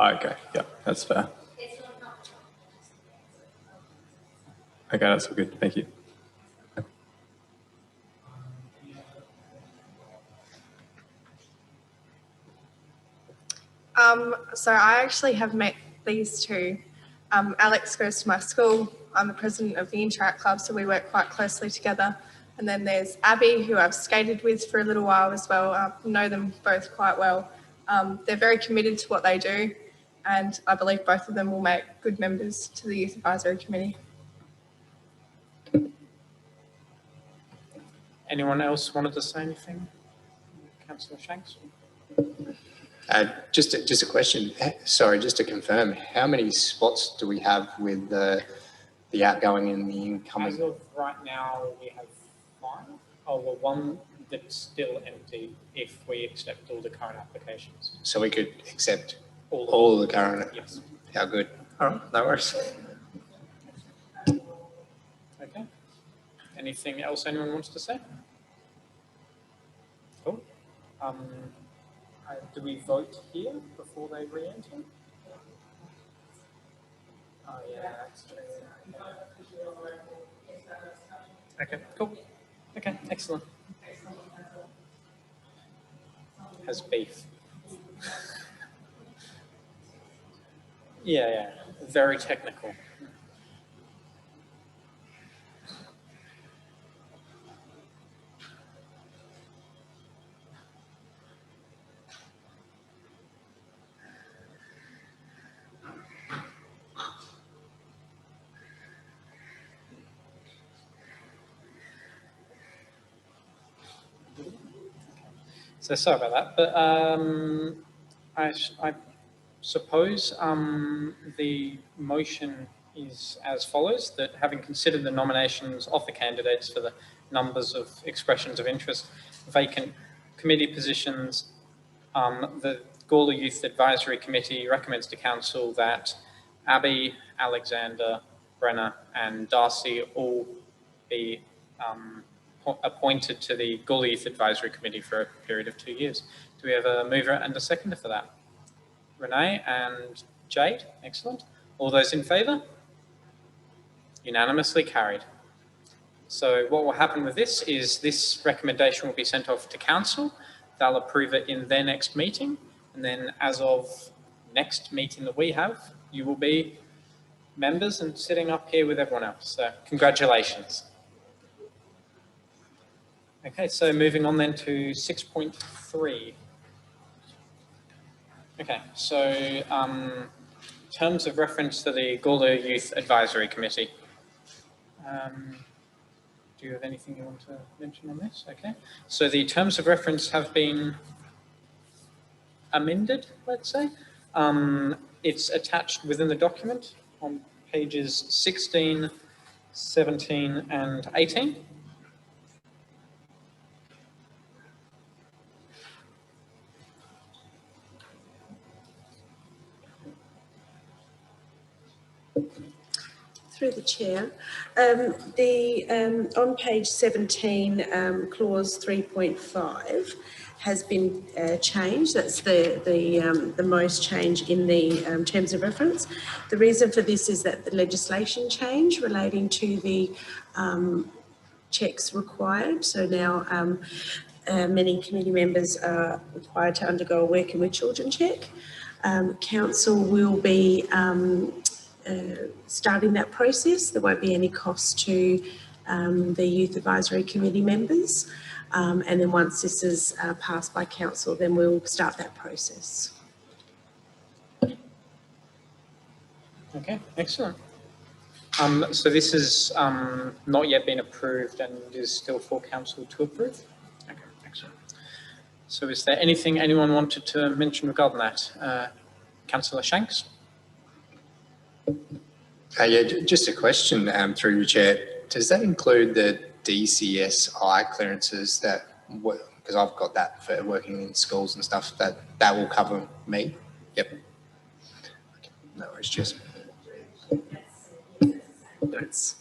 Oh, okay, yeah, that's fair. Okay, that's all good. Thank you. So I actually have met these two. Alex goes to my school. I'm the president of the Interact Club, so we work quite closely together. And then there's Abby, who I've skated with for a little while as well. I know them both quite well. They're very committed to what they do, and I believe both of them will make good members to the Youth Advisory Committee. Anyone else wanted to say anything? Councillor Shanks? Just a question. Sorry, just to confirm, how many spots do we have with the outgoing and the incoming? As of right now, we have 5. Oh, well, one that's still empty if we accept all the current applications. So we could accept all the current? Yes. How good. All right, no worries. Okay. Anything else anyone wants to say? Cool. Do we vote here before they re-enter? Oh, yeah, that's true. Okay, cool. Okay, excellent. Has beef. Yeah, very technical. So sorry about that, but I suppose the motion is as follows, that having considered the nominations of the candidates for the numbers of expressions of interest, vacant committee positions, the Gawler Youth Advisory Committee recommends to Council that Abby, Alexander, Brenner and Darcy all be appointed to the Gawler Youth Advisory Committee for a period of 2 years. Do we have a mover and a seconder for that? Renee and Jade, excellent. All those in favour? Unanimously carried. So what will happen with this is this recommendation will be sent off to Council. They'll approve it in their next meeting. And then as of next meeting that we have, you will be members and sitting up here with everyone else. So congratulations. Okay, so moving on then to 6.3. Okay, so terms of reference to the Gawler Youth Advisory Committee. Do you have anything you want to mention on this? Okay, so the terms of reference have been amended, let's say. It's attached within the document on pages 16, 17 and 18. Through the chair, on page 17, clause 3.5 has been changed. That's the most change in the terms of reference. The reason for this is that the legislation change relating to the checks required. So now many committee members are required to undergo a working with children check. Council will be starting that process. There won't be any cost to the Youth Advisory Committee members. And then once this is passed by Council, then we'll start that process. Okay, excellent. So this has not yet been approved and is still for Council to approve? Okay, excellent. So is there anything anyone wanted to mention regarding that? Councillor Shanks? Yeah, just a question through your chair. Does that include the DCSI clearances that, because I've got that for working in schools and stuff, that will cover me? Yep. Okay. No worries, cheers.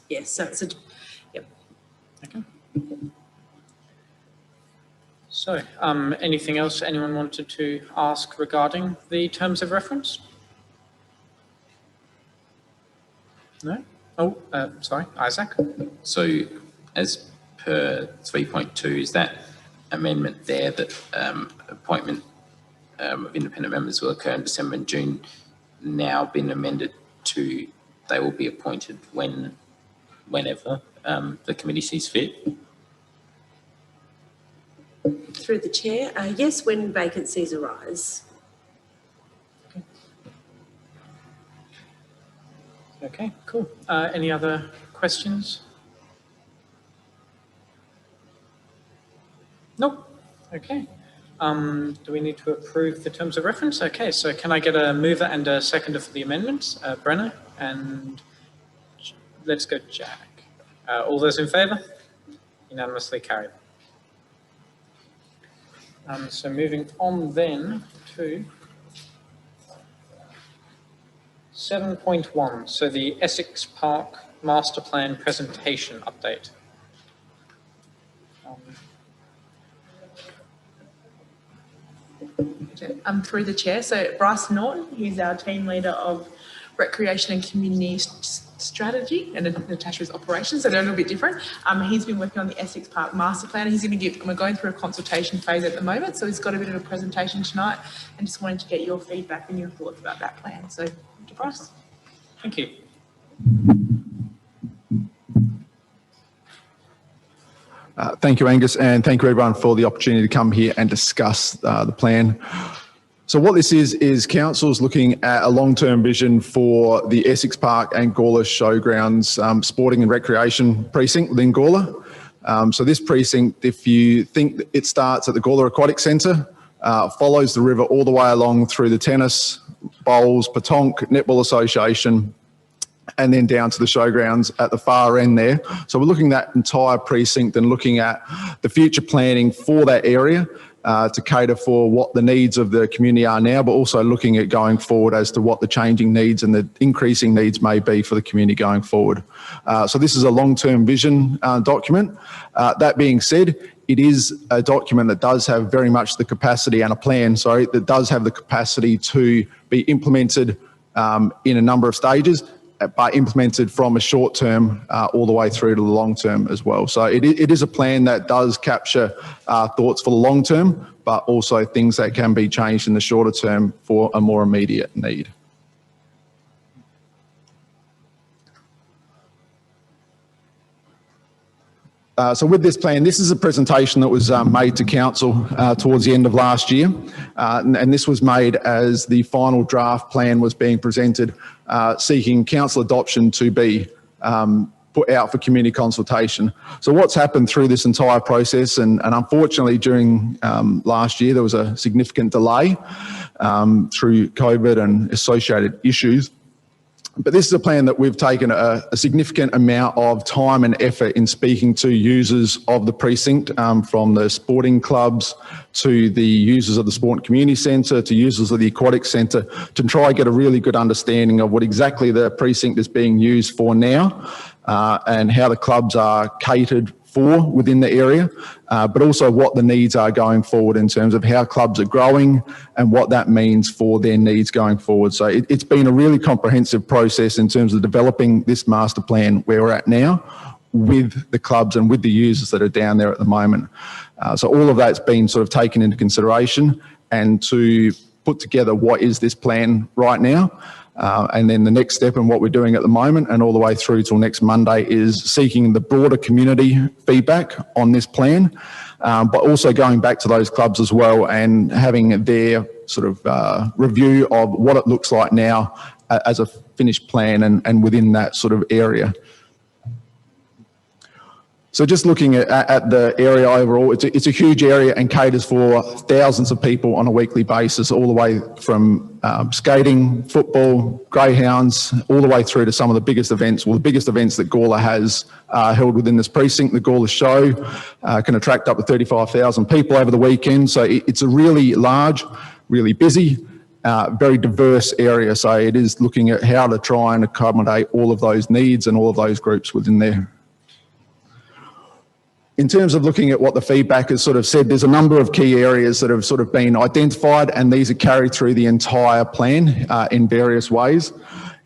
Yes, that's a, yep. Okay. So, anything else anyone wanted to ask regarding the terms of reference? No? Oh, sorry, Isaac? So as per 3.2, is that amendment there that appointment of independent members will occur in December and June now been amended to they will be appointed whenever the committee sees fit? Through the chair, yes, when vacancies arise. Okay, cool. Any other questions? Nope. Okay. Do we need to approve the terms of reference? Okay, so can I get a mover and a seconder for the amendments? Brenna, and let's go Jack. All those in favour? Unanimously carried. So moving on then to 7.1, so the Essex Park Master Plan Presentation Update. Through the chair, so Bryce Norton, he's our team leader of recreation and community strategy, and Natasha's operations, so they're a little bit different. He's been working on the Essex Park Master Plan. He's going to give, we're going through a consultation phase at the moment, so he's got a bit of a presentation tonight, and just wanted to get your feedback and your thoughts about that plan. So, Mr. Bryce. Thank you. Thank you, Angus, and thank you everyone for the opportunity to come here and discuss the plan. So what this is Council's looking at a long-term vision for the Essex Park and Gawler Showgrounds sporting and recreation precinct within Gawler. So this precinct, if you think it starts at the Gawler Aquatic Centre, follows the river all the way along through the tennis, bowls, petanque, Netball Association, and then down to the showgrounds at the far end there. So we're looking at that entire precinct and looking at the future planning for that area to cater for what the needs of the community are now, but also looking at going forward as to what the changing needs and the increasing needs may be for the community going forward. So this is a long-term vision document. That being said, it is a document that does have very much the capacity and a plan, sorry, that does have the capacity to be implemented in a number of stages, but implemented from a short term all the way through to the long term as well. So it is a plan that does capture thoughts for the long term, but also things that can be changed in the shorter term for a more immediate need. So with this plan, this is a presentation that was made to Council towards the end of last year, and this was made as the final draft plan was being presented, seeking Council adoption to be put out for community consultation. So what's happened through this entire process, and unfortunately during last year there was a significant delay through COVID and associated issues. But this is a plan that we've taken a significant amount of time and effort in speaking to users of the precinct, from the sporting clubs to the users of the Sport and Community Centre to users of the Aquatic Centre, to try and get a really good understanding of what exactly the precinct is being used for now, and how the clubs are catered for within the area, but also what the needs are going forward in terms of how clubs are growing and what that means for their needs going forward. So it's been a really comprehensive process in terms of developing this master plan where we're at now with the clubs and with the users that are down there at the moment. So all of that's been sort of taken into consideration, and to put together what is this plan right now. And then the next step and what we're doing at the moment and all the way through till next Monday is seeking the broader community feedback on this plan, but also going back to those clubs as well and having their sort of review of what it looks like now as a finished plan and within that sort of area. So just looking at the area overall, it's a huge area and caters for thousands of people on a weekly basis, all the way from skating, football, greyhounds, all the way through to some of the biggest events. Well, the biggest events that Gawler has held within this precinct, the Gawler Show, can attract up to 35,000 people over the weekend. So it's a really large, really busy, very diverse area. So it is looking at how to try and accommodate all of those needs and all of those groups within there. In terms of looking at what the feedback has sort of said, there's a number of key areas that have sort of been identified, and these are carried through the entire plan in various ways.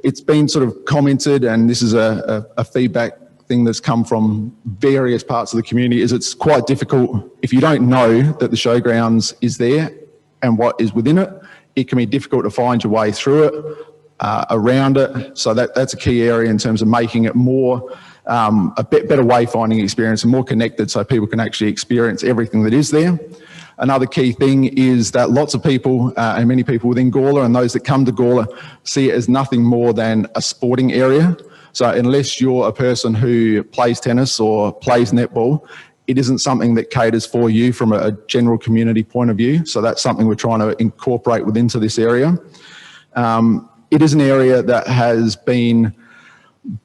It's been sort of commented, and this is a feedback thing that's come from various parts of the community, is it's quite difficult if you don't know that the showgrounds is there and what is within it. It can be difficult to find your way through it, around it. So that's a key area in terms of making it more a better wayfinding experience and more connected, so people can actually experience everything that is there. Another key thing is that lots of people and many people within Gawler and those that come to Gawler see it as nothing more than a sporting area. So unless you're a person who plays tennis or plays netball, it isn't something that caters for you from a general community point of view. So that's something we're trying to incorporate within this area. It is an area that has been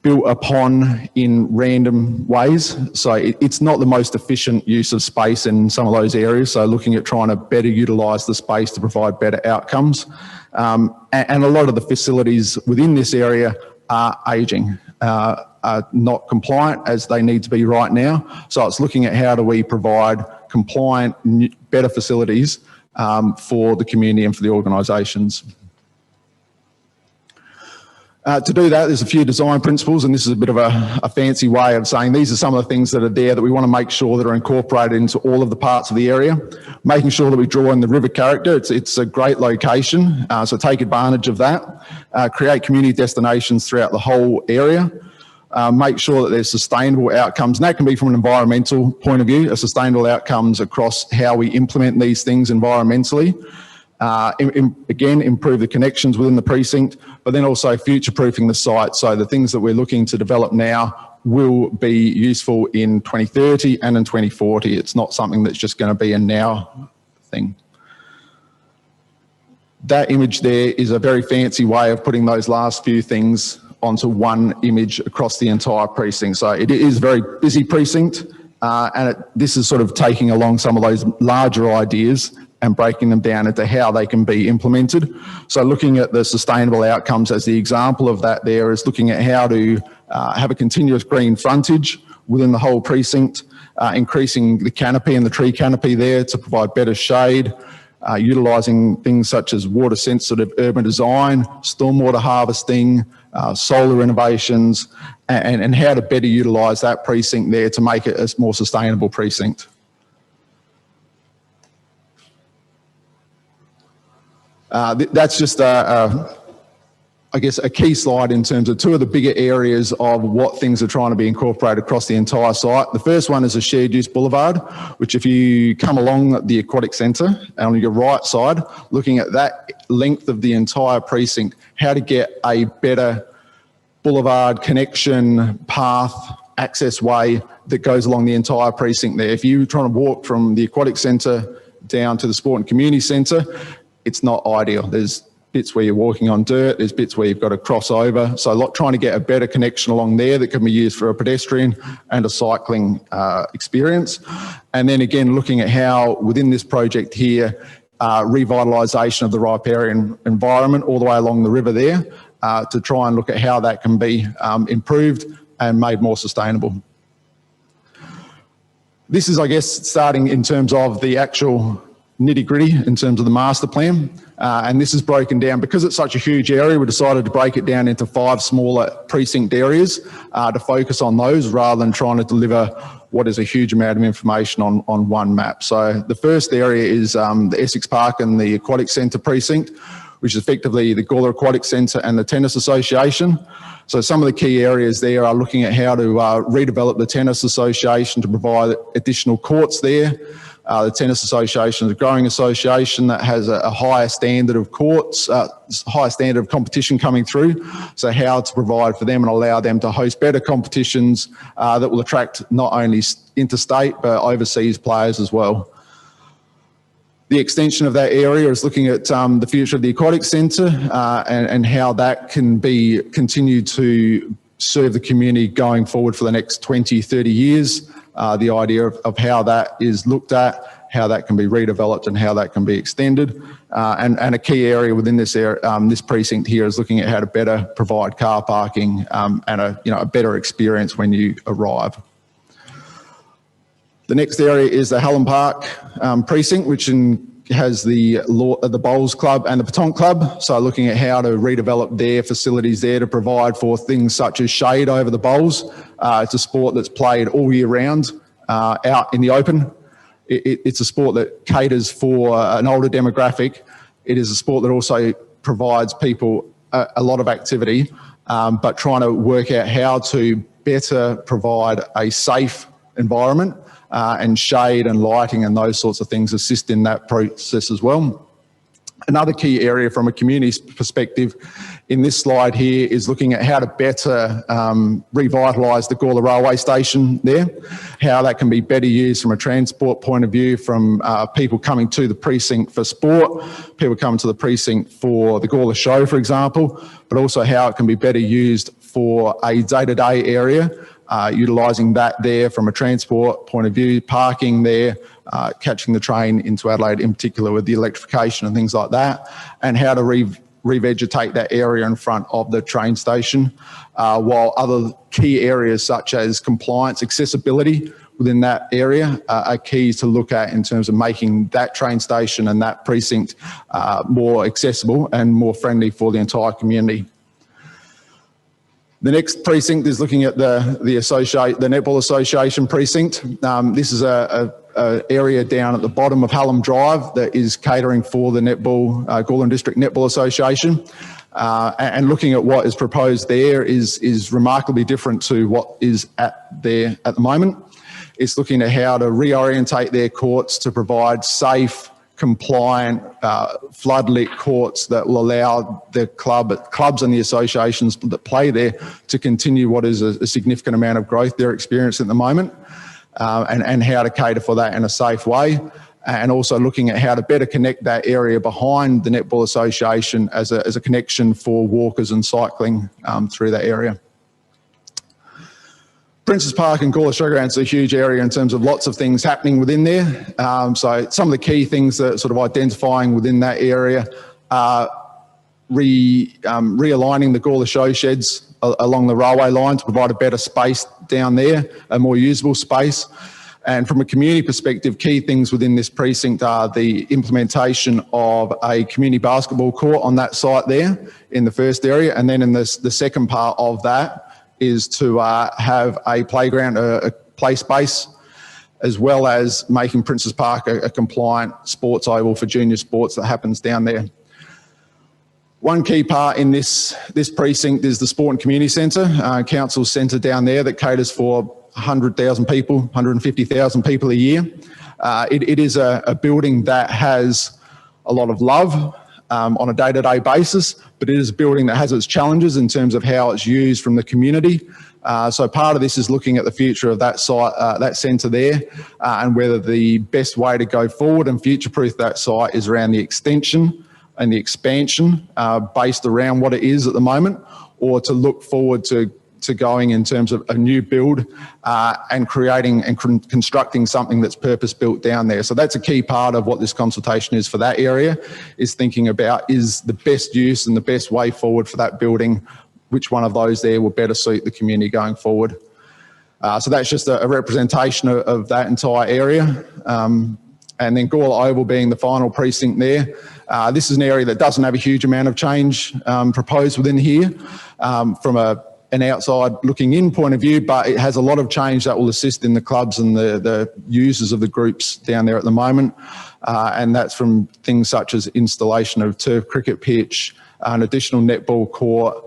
built upon in random ways. So it's not the most efficient use of space in some of those areas. So looking at trying to better utilise the space to provide better outcomes. And a lot of the facilities within this area are ageing, are not compliant as they need to be right now. So it's looking at how do we provide compliant, better facilities for the community and for the organisations. To do that, there's a few design principles, and this is a bit of a fancy way of saying these are some of the things that are there that we want to make sure that are incorporated into all of the parts of the area. Making sure that we draw in the river character. It's a great location, so take advantage of that. Create community destinations throughout the whole area. Make sure that there's sustainable outcomes, and that can be from an environmental point of view, sustainable outcomes across how we implement these things environmentally. Again, improve the connections within the precinct, but then also future-proofing the site. So the things that we're looking to develop now will be useful in 2030 and in 2040. It's not something that's just going to be a now thing. That image there is a very fancy way of putting those last few things onto one image across the entire precinct. So it is a very busy precinct, and this is sort of taking along some of those larger ideas and breaking them down into how they can be implemented. So looking at the sustainable outcomes as the example of that there is looking at how to have a continuous green frontage within the whole precinct, increasing the canopy and the tree canopy there to provide better shade, utilising things such as water sensitive urban design, stormwater harvesting, solar innovations, and how to better utilise that precinct there to make it a more sustainable precinct. That's just, I guess, a key slide in terms of two of the bigger areas of what things are trying to be incorporated across the entire site. The first one is a shared use boulevard, which if you come along the Aquatic Centre on your right side, looking at that length of the entire precinct, how to get a better boulevard connection, path, access way that goes along the entire precinct there. If you're trying to walk from the Aquatic Centre down to the Sport and Community Centre, it's not ideal. There's bits where you're walking on dirt, there's bits where you've got to cross over. So trying to get a better connection along there that can be used for a pedestrian and a cycling experience. And then again, looking at how within this project here, revitalisation of the riparian environment all the way along the river there to try and look at how that can be improved and made more sustainable. This is, I guess, starting in terms of the actual nitty-gritty in terms of the master plan, and this is broken down because it's such a huge area. We decided to break it down into 5 smaller precinct areas to focus on those rather than trying to deliver what is a huge amount of information on one map. So the first area is the Essex Park and the Aquatic Centre precinct, which is effectively the Gawler Aquatic Centre and the Tennis Association. So some of the key areas there are looking at how to redevelop the Tennis Association to provide additional courts there. The Tennis Association is a growing association that has a higher standard of courts, higher standard of competition coming through. So how to provide for them and allow them to host better competitions that will attract not only interstate but overseas players as well. The extension of that area is looking at the future of the Aquatic Centre and how that can be continued to serve the community going forward for the next 20, 30 years. The idea of how that is looked at, how that can be redeveloped and how that can be extended. And a key area within this area, this precinct here is looking at how to better provide car parking and a better experience when you arrive. The next area is the Helen Park precinct, which has the bowls club and the petanque club. So looking at how to redevelop their facilities there to provide for things such as shade over the bowls. It's a sport that's played all year round out in the open. It's a sport that caters for an older demographic. It is a sport that also provides people a lot of activity, but trying to work out how to better provide a safe environment and shade and lighting and those sorts of things assist in that process as well. Another key area from a community perspective in this slide here is looking at how to better revitalise the Gawler railway station there, how that can be better used from a transport point of view, from people coming to the precinct for sport, people coming to the precinct for the Gawler show, for example, but also how it can be better used for a day-to-day area, utilising that there from a transport point of view, parking there, catching the train into Adelaide in particular with the electrification and things like that, and how to revegetate that area in front of the train station, while other key areas such as compliance, accessibility within that area are keys to look at in terms of making that train station and that precinct more accessible and more friendly for the entire community. The next precinct is looking at the Netball Association precinct. This is a area down at the bottom of Helen Drive that is catering for the Gawler District Netball Association. And looking at what is proposed there is remarkably different to what is there at the moment. It's looking at how to reorientate their courts to provide safe, compliant, floodlit courts that will allow the clubs and the associations that play there to continue what is a significant amount of growth they're experiencing at the moment, and how to cater for that in a safe way, and also looking at how to better connect that area behind the Netball Association as a connection for walkers and cycling through that area. Princes Park and Gawler Showgrounds is a huge area in terms of lots of things happening within there. So some of the key things that sort of identifying within that area are realigning the Gawler show sheds along the railway line to provide a better space down there, a more usable space. And from a community perspective, key things within this precinct are the implementation of a community basketball court on that site there in the first area. And then in the second part of that is to have a playground, a play space, as well as making Princes Park a compliant sports oval for junior sports that happens down there. One key part in this precinct is the Sport and Community Centre, council centre down there that caters for 100,000 people, 150,000 people a year. It is a building that has a lot of love on a day-to-day basis, but it is a building that has its challenges in terms of how it's used from the community. So part of this is looking at the future of that site, that centre there, and whether the best way to go forward and future-proof that site is around the extension and the expansion based around what it is at the moment, or to look forward to going in terms of a new build and creating and constructing something that's purpose-built down there. So that's a key part of what this consultation is for that area, is thinking about is the best use and the best way forward for that building, which one of those there will better suit the community going forward. So that's just a representation of that entire area. And then Gawler Oval being the final precinct there. This is an area that doesn't have a huge amount of change proposed within here from an outside looking in point of view, but it has a lot of change that will assist in the clubs and the users of the groups down there at the moment. And that's from things such as installation of turf cricket pitch, an additional netball court,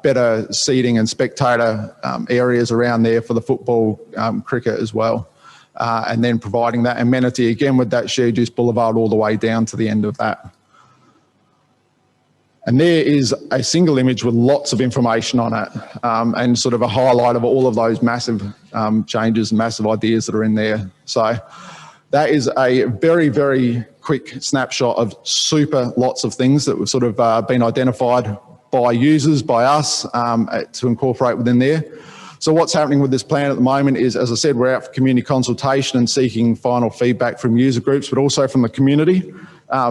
better seating and spectator areas around there for the football, cricket as well. And then providing that amenity again with that shared use boulevard all the way down to the end of that. And there is a single image with lots of information on it, and sort of a highlight of all of those massive changes and massive ideas that are in there. So that is a very, very quick snapshot of lots of things that have sort of been identified by users, by us, to incorporate within there. So what's happening with this plan at the moment is, as I said, we're out for community consultation and seeking final feedback from user groups, but also from the community.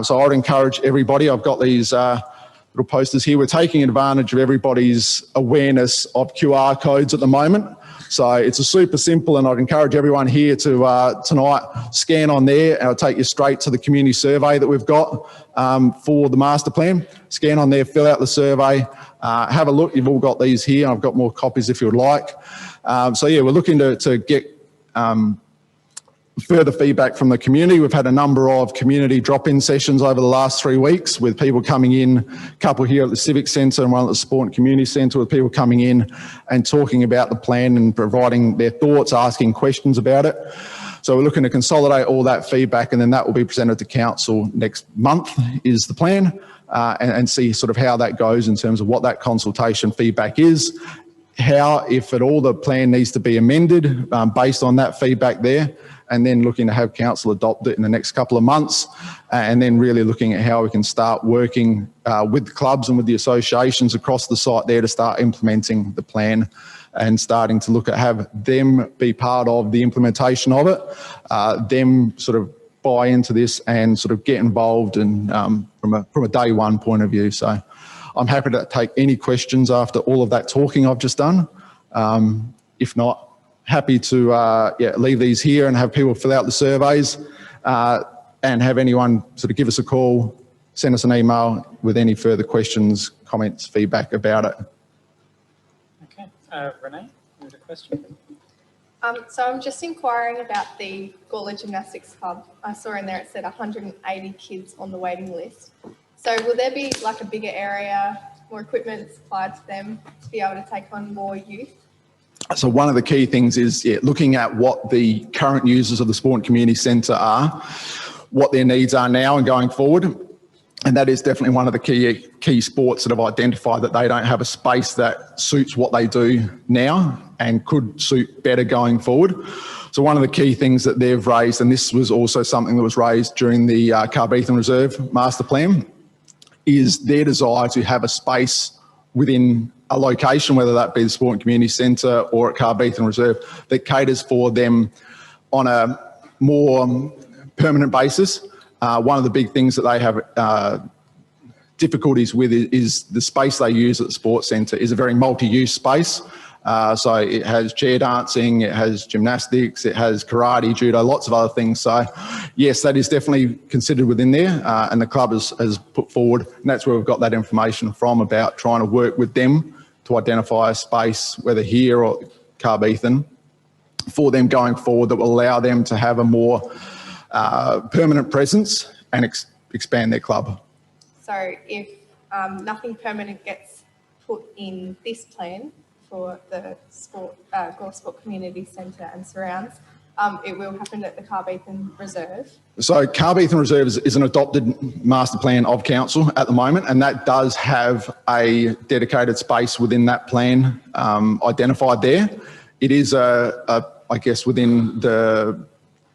So I would encourage everybody, I've got these little posters here. We're taking advantage of everybody's awareness of QR codes at the moment. So it's a super simple, and I'd encourage everyone here to tonight scan on there, and it'll take you straight to the community survey that we've got for the master plan. Scan on there, fill out the survey, have a look. You've all got these here. I've got more copies if you would like. So yeah, we're looking to get further feedback from the community. We've had a number of community drop-in sessions over the last 3 weeks with people coming in, a couple here at the Civic Centre and one at the Sport and Community Centre, with people coming in and talking about the plan and providing their thoughts, asking questions about it. So we're looking to consolidate all that feedback, and then that will be presented to council next month is the plan, and see sort of how that goes in terms of what that consultation feedback is, how, if at all, the plan needs to be amended based on that feedback there, and then looking to have council adopt it in the next couple of months, and then really looking at how we can start working with the clubs and with the associations across the site there to start implementing the plan and starting to look at have them be part of the implementation of it, them sort of buy into this and sort of get involved and from a day one point of view. So I'm happy to take any questions after all of that talking I've just done. If not, happy to leave these here and have people fill out the surveys and have anyone sort of give us a call, send us an email with any further questions, comments, feedback about it. Okay, Renee, you had a question? So I'm just inquiring about the Gawler Gymnastics Club. I saw in there it said 180 kids on the waiting list. So will there be like a bigger area, more equipment supplied to them to be able to take on more youth? So one of the key things is looking at what the current users of the Sport and Community Centre are, what their needs are now and going forward. And that is definitely one of the key sports that have identified that they don't have a space that suits what they do now and could suit better going forward. So one of the key things that they've raised, and this was also something that was raised during the Carbethan Reserve Master Plan, is their desire to have a space within a location, whether that be the Sport and Community Centre or at Carbethan Reserve, that caters for them on a more permanent basis. One of the big things that they have difficulties with is the space they use at the sports centre is a very multi-use space. So it has chair dancing, it has gymnastics, it has karate, judo, lots of other things. So yes, that is definitely considered within there, and the club has put forward, and that's where we've got that information from about trying to work with them to identify a space, whether here or Carbethan, for them going forward that will allow them to have a more permanent presence and expand their club. So if nothing permanent gets put in this plan for the Gawler Sport Community Centre and surrounds, it will happen at the Carbethan Reserve. So Carbethan Reserve is an adopted master plan of council at the moment, and that does have a dedicated space within that plan identified there. It is I guess within the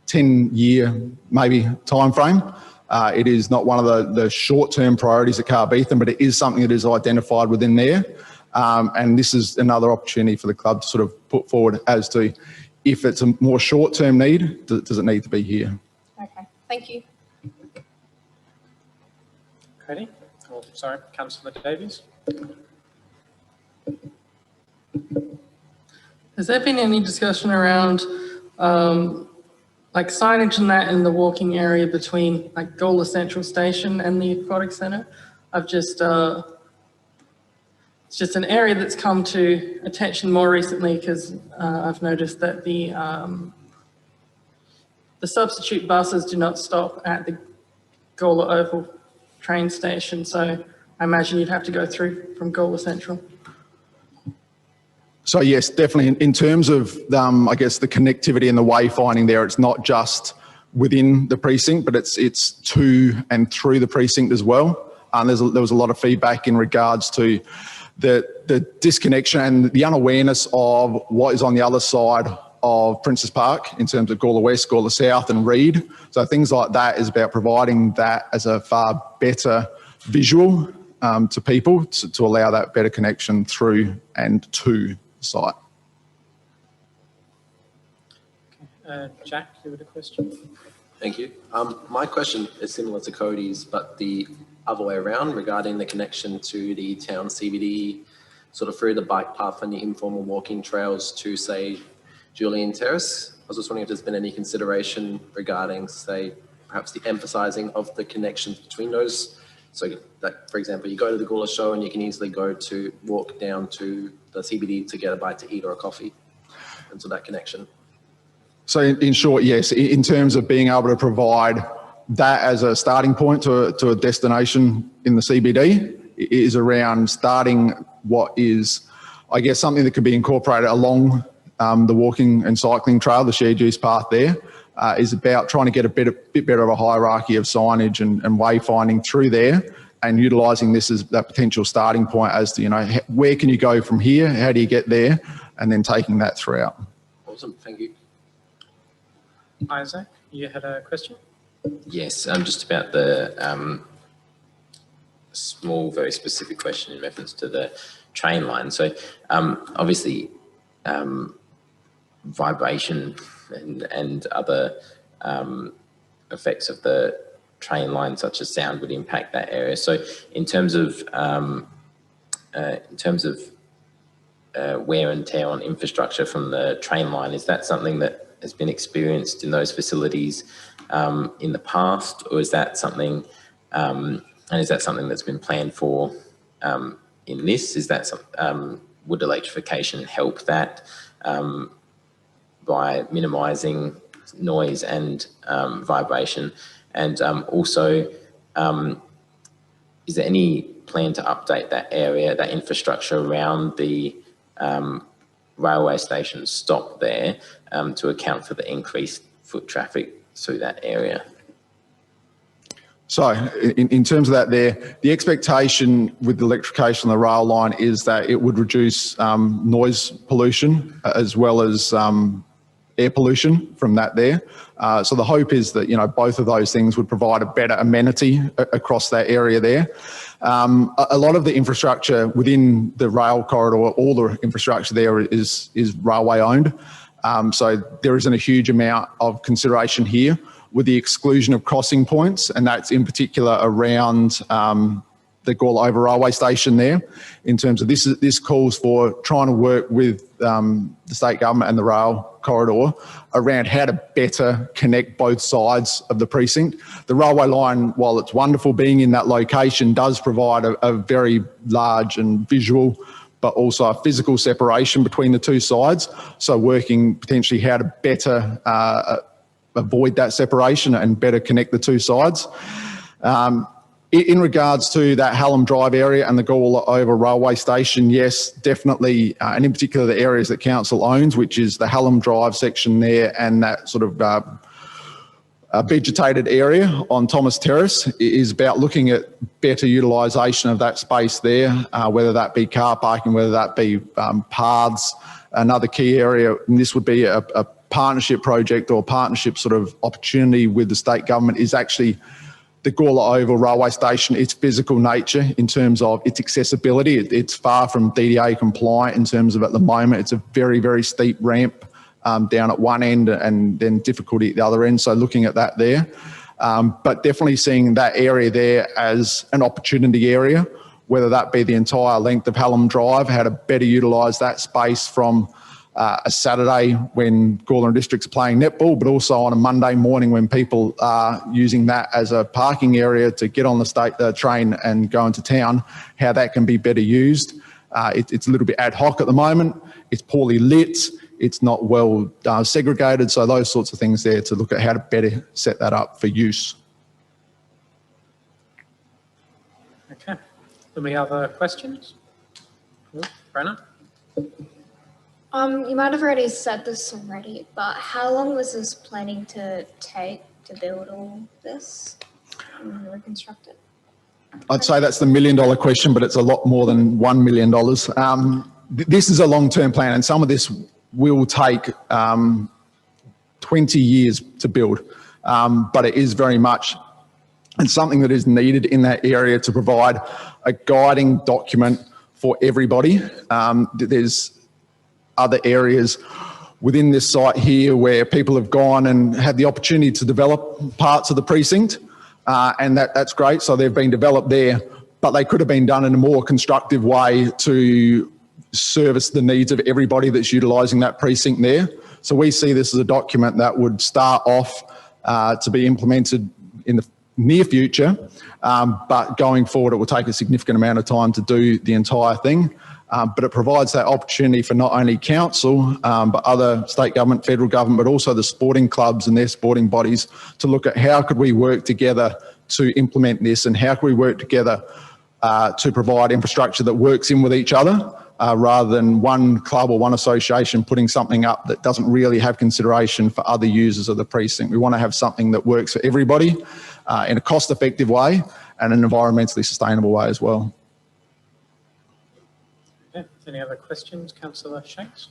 10-year maybe time frame. It is not one of the short-term priorities at Carbethan, but it is something that is identified within there. And this is another opportunity for the club to sort of put forward as to if it's a more short-term need, does it need to be here? Okay, thank you. Ready? Oh, sorry, Councillor Davies. Has there been any discussion around like signage and that in the walking area between like Gawler Central Station and the Aquatic Centre? I've just, it's just an area that's come to attention more recently because I've noticed that the substitute buses do not stop at the Gawler Oval train station. So I imagine you'd have to go through from Gawler Central. So yes, definitely in terms of, I guess, the connectivity and the wayfinding there, it's not just within the precinct, but it's to and through the precinct as well. And there was a lot of feedback in regards to the disconnection and the unawareness of what is on the other side of Princess Park in terms of Gawler West, Gawler South and Reed. So things like that is about providing that as a far better visual to people to allow that better connection through and to the site. Jack, you had a question? Thank you. My question is similar to Cody's, but the other way around regarding the connection to the town CBD, sort of through the bike path and the informal walking trails to, say, Julian Terrace. I was just wondering if there's been any consideration regarding, say, perhaps the emphasising of the connections between those. So that, for example, you go to the Gawler show and you can easily walk down to the CBD to get a bite to eat or a coffee. And so that connection. So in short, yes, in terms of being able to provide that as a starting point to a destination in the CBD, is around starting what is, I guess, something that could be incorporated along the walking and cycling trail, the shared use path there, is about trying to get a bit better of a hierarchy of signage and wayfinding through there, and utilising this as that potential starting point as to, where can you go from here, how do you get there, and then taking that throughout. Awesome, thank you. Isaac, you had a question? Yes, just about the small, very specific question in reference to the train line. So obviously vibration and other effects of the train line, such as sound, would impact that area. So in terms of wear and tear on infrastructure from the train line, is that something that has been experienced in those facilities in the past, or is that something, and is that something that's been planned for in this? Is that would electrification help that by minimising noise and vibration? And also, is there any plan to update that area, that infrastructure around the railway station stop there to account for the increased foot traffic through that area? So in terms of that there, the expectation with the electrification of the rail line is that it would reduce noise pollution as well as air pollution from that there. So the hope is that, both of those things would provide a better amenity across that area there. A lot of the infrastructure within the rail corridor, all the infrastructure there is railway owned. So there isn't a huge amount of consideration here, with the exclusion of crossing points, and that's in particular around the Gawler Over Railway Station there. In terms of this calls for trying to work with the state government and the rail corridor around how to better connect both sides of the precinct. The railway line, while it's wonderful being in that location, does provide a very large and visual, but also a physical separation between the two sides. So working potentially how to better avoid that separation and better connect the two sides. In regards to that Helen Drive area and the Gawler Over Railway Station, yes, definitely, and in particular the areas that council owns, which is the Helen Drive section there and that sort of vegetated area on Thomas Terrace, is about looking at better utilisation of that space there, whether that be car parking, whether that be paths. Another key area, and this would be a partnership project or partnership sort of opportunity with the state government, is actually the Gawler Oval Railway Station, its physical nature in terms of its accessibility. It's far from DDA compliant in terms of, at the moment, it's a very, very steep ramp down at one end and then difficulty at the other end. So looking at that there, but definitely seeing that area there as an opportunity area, whether that be the entire length of Helen Drive, how to better utilise that space from a Saturday when Gawler District's playing netball, but also on a Monday morning when people are using that as a parking area to get on the train and go into town, how that can be better used. It's a little bit ad hoc at the moment. It's poorly lit. It's not well segregated. So those sorts of things there to look at how to better set that up for use. Okay. Do we have questions? Brenna? You might have already said this already, but how long was this planning to take to build all this and reconstruct it? I'd say that's the $1 million question, but it's a lot more than $1 million. This is a long-term plan, and some of this will take 20 years to build, but it is very much and something that is needed in that area to provide a guiding document for everybody. There's other areas within this site here where people have gone and had the opportunity to develop parts of the precinct. and that's great. So they've been developed there, but they could have been done in a more constructive way to service the needs of everybody that's utilising that precinct there. So we see this as a document that would start off to be implemented in the near future, but going forward it will take a significant amount of time to do the entire thing. But it provides that opportunity for not only council, but other state government, federal government, but also the sporting clubs and their sporting bodies to look at how could we work together to implement this, and how can we work together to provide infrastructure that works in with each other, rather than one club or one association putting something up that doesn't really have consideration for other users of the precinct. We want to have something that works for everybody in a cost-effective way and an environmentally sustainable way as well. Okay. Any other questions, Councillor Shanks?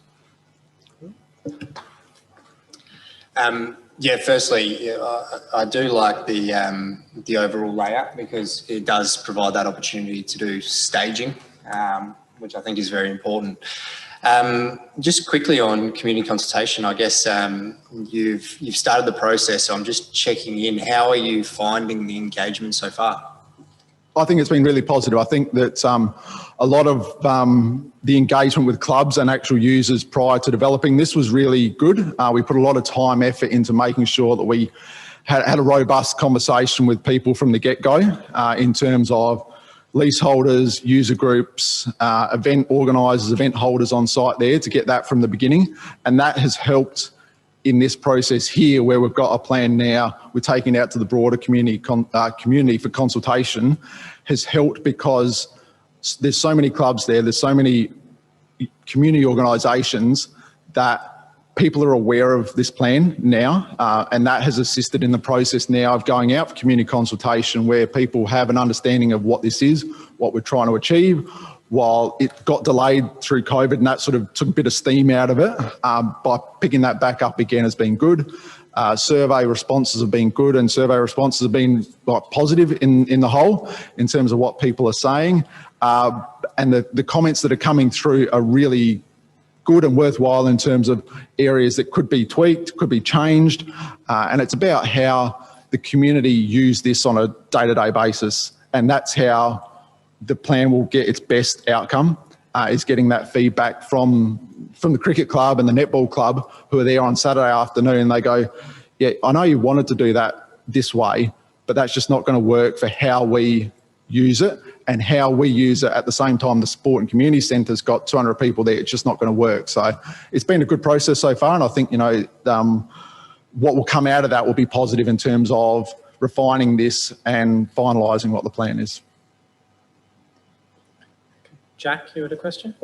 Yeah, firstly, I do like the overall layout because it does provide that opportunity to do staging, which I think is very important. Just quickly on community consultation, I guess you've started the process, so I'm just checking in. How are you finding the engagement so far? I think it's been really positive. I think that a lot of the engagement with clubs and actual users prior to developing this was really good. We put a lot of time, effort into making sure that we had a robust conversation with people from the get-go in terms of leaseholders, user groups, event organisers, event holders on site there to get that from the beginning. And that has helped in this process here where we've got a plan now, we're taking it out to the broader community for consultation, has helped because there's so many clubs there, there's so many community organisations that people are aware of this plan now, and that has assisted in the process now of going out for community consultation where people have an understanding of what this is, what we're trying to achieve. While it got delayed through COVID and that sort of took a bit of steam out of it, by picking that back up again has been good. Survey responses have been good, and survey responses have been positive in the whole in terms of what people are saying. And the comments that are coming through are really good and worthwhile in terms of areas that could be tweaked, could be changed. And it's about how the community use this on a day-to-day basis. And that's how the plan will get its best outcome, is getting that feedback from the cricket club and the netball club who are there on Saturday afternoon. They go, yeah, I know you wanted to do that this way, but that's just not going to work for how we use it, and how we use it at the same time the sport and community centre's got 200 people there. It's just not going to work. So it's been a good process so far, and I think, you know, what will come out of that will be positive in terms of refining this and finalising what the plan is. Jack, you had a question?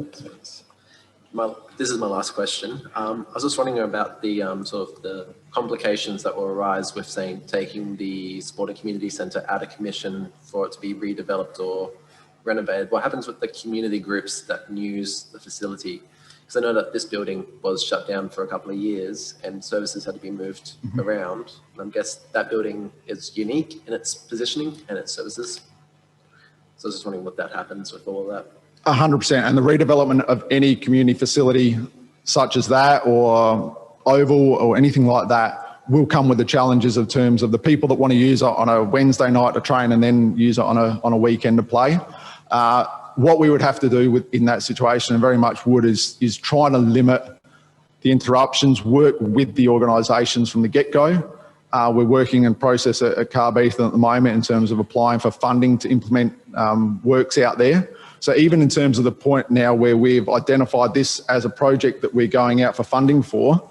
This is my last question. I was just wondering about the sort of the complications that will arise with, saying, taking the sport and community centre out of commission for it to be redeveloped or renovated. What happens with the community groups that use the facility? Because I know that this building was shut down for a couple of years and services had to be moved around. And I guess that building is unique in its positioning and its services. So I was just wondering what that happens with all of that. 100%, and the redevelopment of any community facility such as that or oval or anything like that will come with the challenges of terms of the people that want to use it on a Wednesday night to train and then use it on a weekend to play. What we would have to do in that situation, and very much would, is try to limit the interruptions, work with the organisations from the get-go. We're working in process at Carbethan at the moment in terms of applying for funding to implement works out there. So even in terms of the point now where we've identified this as a project that we're going out for funding for,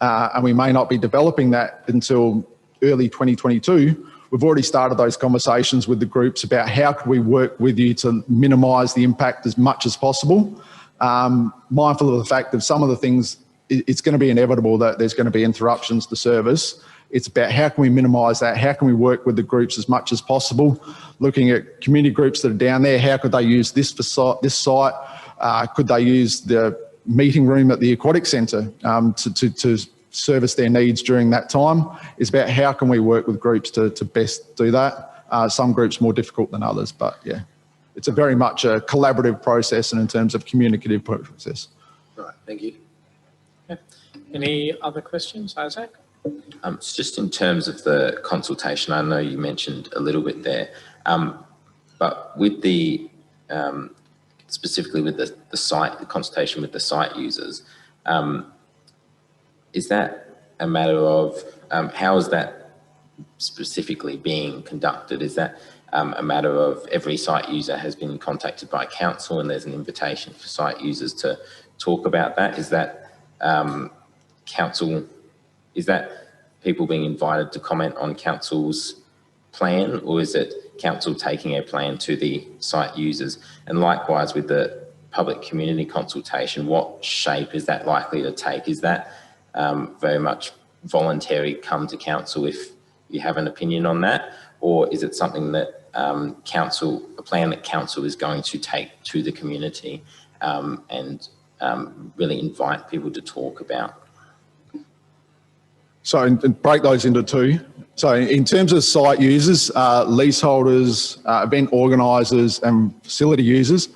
and we may not be developing that until early 2022, we've already started those conversations with the groups about how can we work with you to minimise the impact as much as possible. Mindful of the fact that some of the things, it's going to be inevitable that there's going to be interruptions to service. It's about how can we minimise that? How can we work with the groups as much as possible? Looking at community groups that are down there, how could they use this site? Could they use the meeting room at the Aquatic Centre to service their needs during that time? It's about how can we work with groups to best do that. Some groups more difficult than others, but yeah, it's a very much a collaborative process and in terms of communicative process. All right, thank you. Okay. Any other questions, Isaac? So just in terms of the consultation, I know you mentioned a little bit there, but with the specifically with the site, the consultation with the site users, is that a matter of how is that specifically being conducted? Is that a matter of every site user has been contacted by council and there's an invitation for site users to talk about that? Is that council? Is that people being invited to comment on council's plan, or is it council taking a plan to the site users? And likewise with the public community consultation, what shape is that likely to take? Is that very much voluntary, come to council if you have an opinion on that, or is it something that a plan that council is going to take to the community and really invite people to talk about? So and break those into two. So in terms of site users, leaseholders, event organisers and facility users,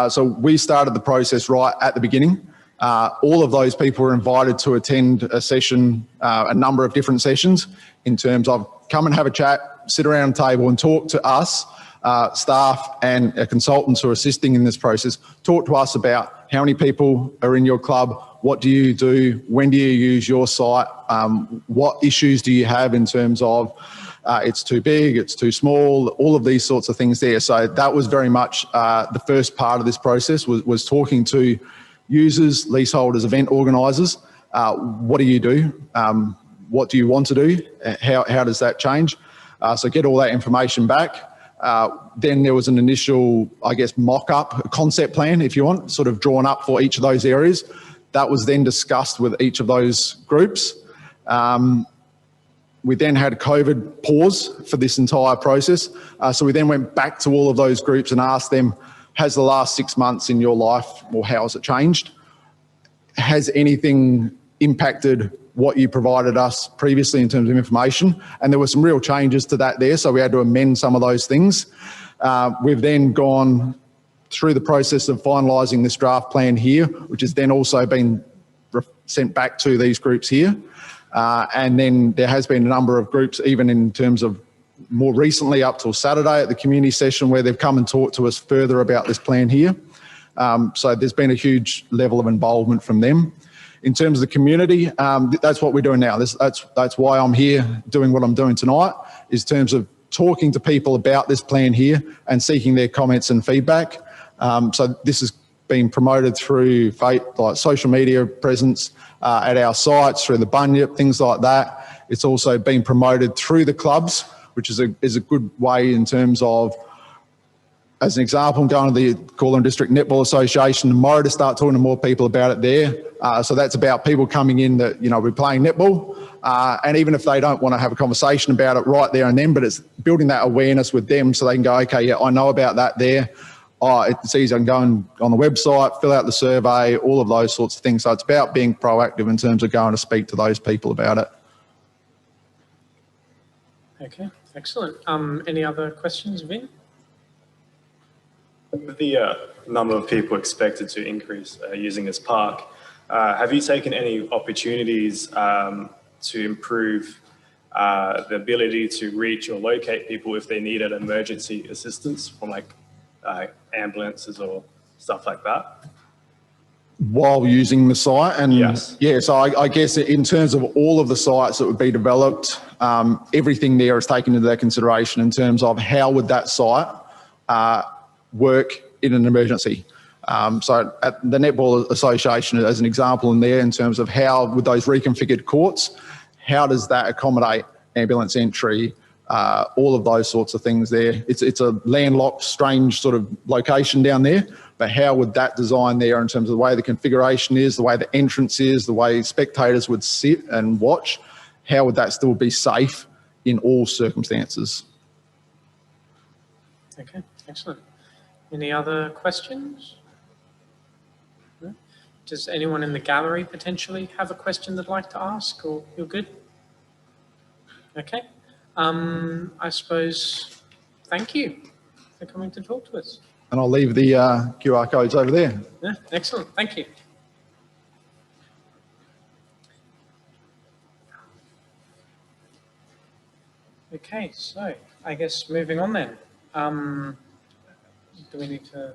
so we started the process right at the beginning. All of those people were invited to attend a session, a number of different sessions in terms of come and have a chat, sit around a table and talk to us, staff and consultants who are assisting in this process, talk to us about how many people are in your club, what do you do, when do you use your site, what issues do you have in terms of it's too big, it's too small, all of these sorts of things there. So that was very much the first part of this process was talking to users, leaseholders, event organisers. What do you do? What do you want to do? How does that change? So get all that information back. Then there was an initial, I guess, mock-up concept plan, if you want, sort of drawn up for each of those areas. That was then discussed with each of those groups. We then had COVID pause for this entire process. So we then went back to all of those groups and asked them, has the last 6 months in your life, or how has it changed? Has anything impacted what you provided us previously in terms of information? And there were some real changes to that there, so we had to amend some of those things. We've then gone through the process of finalising this draft plan here, which has then also been sent back to these groups here. And then there has been a number of groups, even in terms of more recently up till Saturday at the community session, where they've come and talked to us further about this plan here. So there's been a huge level of involvement from them. In terms of the community, that's what we're doing now. That's why I'm here doing what I'm doing tonight, is in terms of talking to people about this plan here and seeking their comments and feedback. So this has been promoted through like social media presence at our sites, through the bunyip, things like that. It's also been promoted through the clubs, which is a good way in terms of, as an example, I'm going to the Gawler District Netball Association tomorrow to start talking to more people about it there. So that's about people coming in that, we're playing netball. And even if they don't want to have a conversation about it right there and then, but it's building that awareness with them so they can go, okay, yeah, I know about that there. Oh, it's easy. I can go on the website, fill out the survey, all of those sorts of things. So it's about being proactive in terms of going to speak to those people about it. Okay, excellent. Any other questions, Vin? With the number of people expected to increase using this park, have you taken any opportunities to improve the ability to reach or locate people if they needed emergency assistance from like ambulances or stuff like that? While using the site? And yes. Yeah, so I guess in terms of all of the sites that would be developed, everything there is taken into that consideration in terms of how would that site work in an emergency. So at the Netball Association, as an example in there, in terms of how with those reconfigured courts, how does that accommodate ambulance entry, all of those sorts of things there. It's a landlocked, strange sort of location down there, but how would that design there in terms of the way the configuration is, the way the entrance is, the way spectators would sit and watch, how would that still be safe in all circumstances? Okay, excellent. Any other questions? No? Does anyone in the gallery potentially have a question they'd like to ask, or you're good? Okay. I suppose, thank you for coming to talk to us. And I'll leave the QR codes over there. Yeah, excellent. Thank you. Okay, so I guess moving on then. Do we need to,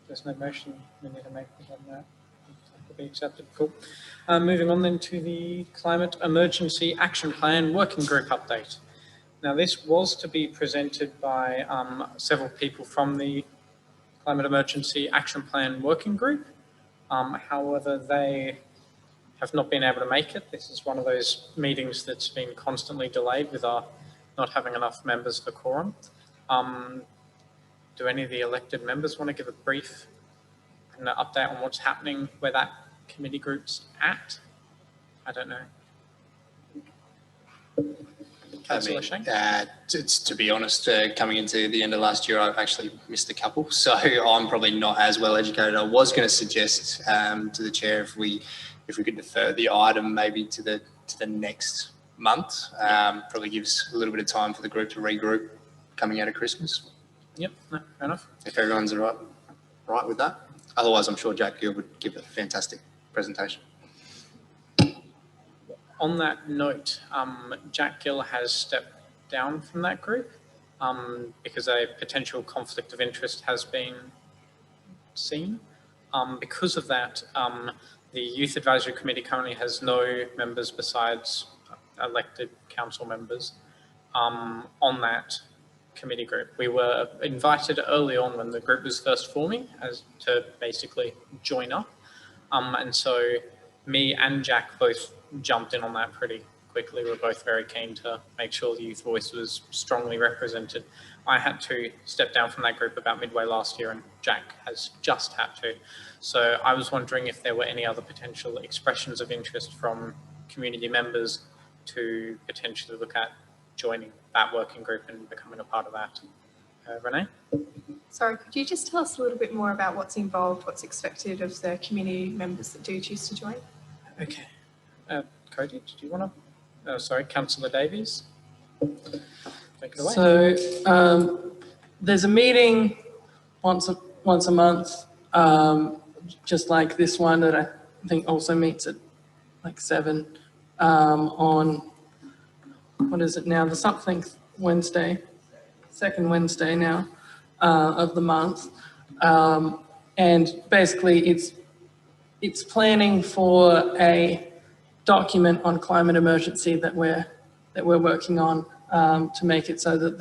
there's no motion we need to make on that to be accepted, cool. Moving on then to the Climate Emergency Action Plan Working Group update. Now this was to be presented by several people from the Climate Emergency Action Plan Working Group. However, they have not been able to make it. This is one of those meetings that's been constantly delayed with our not having enough members for quorum. Do any of the elected members want to give a brief and an update on what's happening, where that committee group's at? I don't know. Councillor Shanks? To be honest, coming into the end of last year, I've actually missed a couple, so I'm probably not as well educated. I was going to suggest to the chair if we could defer the item maybe to the next month. Probably gives a little bit of time for the group to regroup coming out of Christmas. Yep, no, fair enough. If everyone's right with that. Otherwise, I'm sure Jack Gill would give a fantastic presentation. On that note, Jack Gill has stepped down from that group because a potential conflict of interest has been seen. Because of that, the Youth Advisory Committee currently has no members besides elected council members on that committee group. We were invited early on when the group was first forming as to basically join up. And so me and Jack both jumped in on that pretty quickly. We're both very keen to make sure the youth voice was strongly represented. I had to step down from that group about midway last year, and Jack has just had to. So I was wondering if there were any other potential expressions of interest from community members to potentially look at joining that working group and becoming a part of that. Renee? Sorry, could you just tell us a little bit more about what's involved, what's expected of the community members that do choose to join? Okay. Cody, did you want to? Sorry, Councillor Davies. Take it away. So there's a meeting once a month, just like this one that I think also meets at like 7 on, what is it now? The something Wednesday, second Wednesday now of the month. And basically it's planning for a document on climate emergency that we're working on to make it so that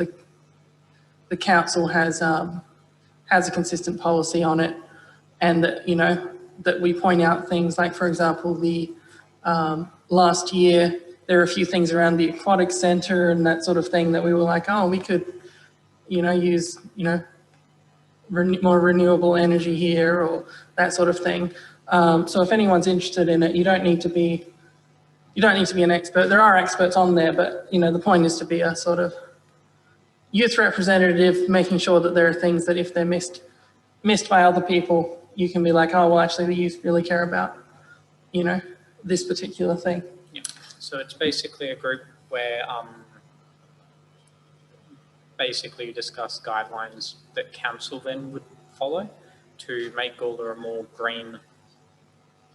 the council has a consistent policy on it, and that, you know, that we point out things like, for example, the last year there are a few things around the Aquatic Centre and that sort of thing that we were like, oh, we could, you know, use, you know, more renewable energy here or that sort of thing. So if anyone's interested in it, you don't need to be an expert. There are experts on there, but, you know, the point is to be a sort of youth representative, making sure that there are things that if they're missed by other people, you can be like, oh, well, actually the youth really care about, you know, this particular thing. Yeah. So it's basically a group where basically you discuss guidelines that council then would follow to make Gawler a more green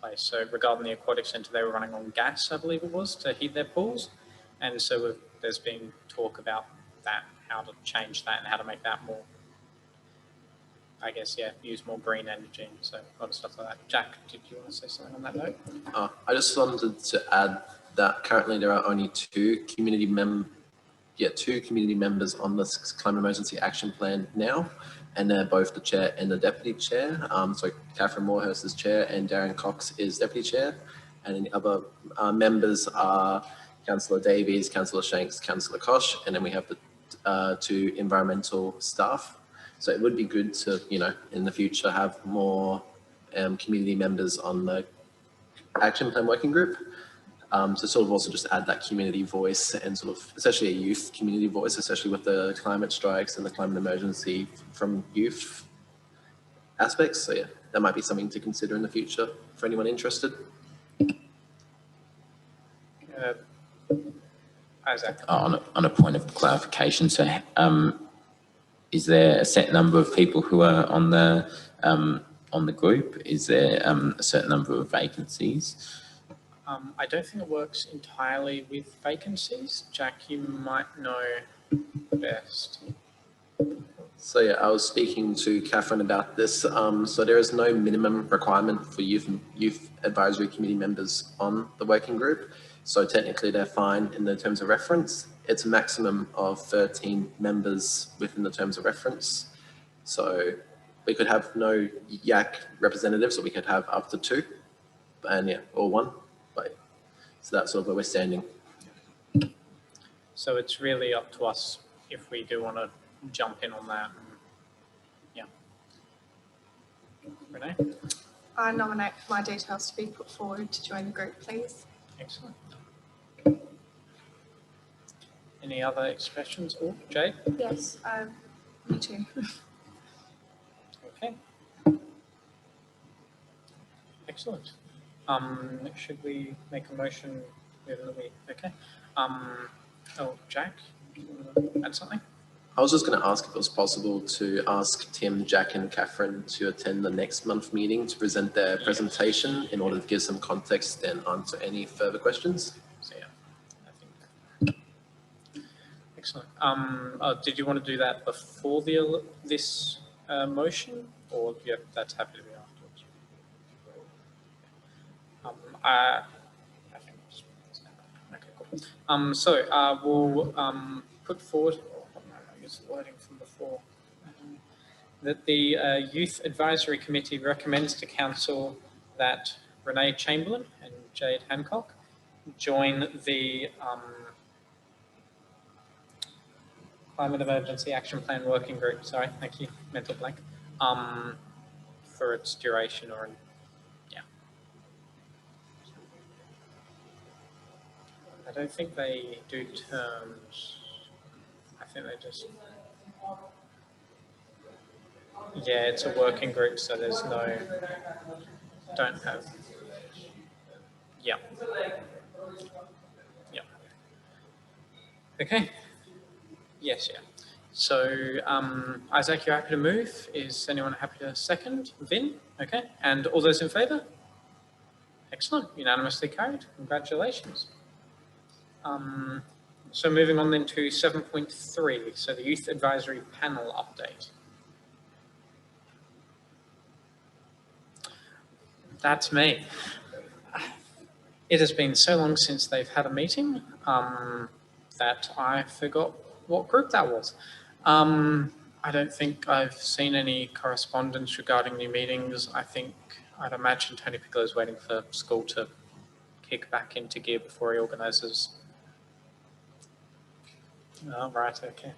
place. So regarding the Aquatic Centre, they were running on gas, I believe it was, to heat their pools. And so there's been talk about that, how to change that and how to make that more, I guess, yeah, use more green energy. So a lot of stuff like that. Jack, did you want to say something on that note? I just wanted to add that currently there are only two community members on this Climate Emergency Action Plan now, and they're both the chair and the deputy chair. So Catherine Moorhurst is chair and Darren Cox is deputy chair. And then the other members are Councillor Davies, Councillor Shanks, Councillor Kosh, and then we have the two environmental staff. So it would be good to, you know, in the future have more community members on the Action Plan Working Group. To sort of also just add that community voice and sort of, especially a youth community voice, especially with the climate strikes and the climate emergency from youth aspects. So yeah, that might be something to consider in the future for anyone interested. Isaac. On a point of clarification, so is there a set number of people who are on the group? Is there a certain number of vacancies? I don't think it works entirely with vacancies. Jack, you might know best. So yeah, I was speaking to Catherine about this. So there is no minimum requirement for youth advisory committee members on the working group. So technically they're fine in the terms of reference. It's a maximum of 13 members within the terms of reference. So we could have no YAC representatives, or we could have up to 2, and yeah, or 1. But so that's sort of where we're standing. So it's really up to us if we do want to jump in on that. Yeah. Renee? I nominate for my details to be put forward to join the group, please. Excellent. Any other expressions? Oh, Jade? Yes, me too. Okay. Excellent. Should we make a motion? Okay. Oh, Jack, do you want to add something? I was just going to ask if it was possible to ask Tim, Jack and Catherine to attend the next month meeting to present their presentation in order to give some context and answer any further questions. So yeah, I think. Excellent. Did you want to do that before this motion, or that's happy to be afterwards? I think okay, cool. So we'll put forward. Wording from before, that the Youth Advisory Committee recommends to Council that Renee Chamberlain and Jade Hancock join the Climate Emergency Action Plan Working Group. Sorry, thank you, mental blank. For its duration or yeah. I don't think they do terms. I think they just, yeah, it's a working group, so there's no, don't have, yeah. Yeah. Okay. Yes, yeah. So, Isaac, you're happy to move? Is anyone happy to second? Vin? Okay. And all those in favour? Excellent. Unanimously carried. Congratulations. So moving on then to 7.3, so the Youth Advisory Panel update. That's me. It has been so long since they've had a meeting that I forgot what group that was. I don't think I've seen any correspondence regarding new meetings. I'd imagine Tony Piccolo is waiting for school to kick back into gear before he organises. Oh, right, okay.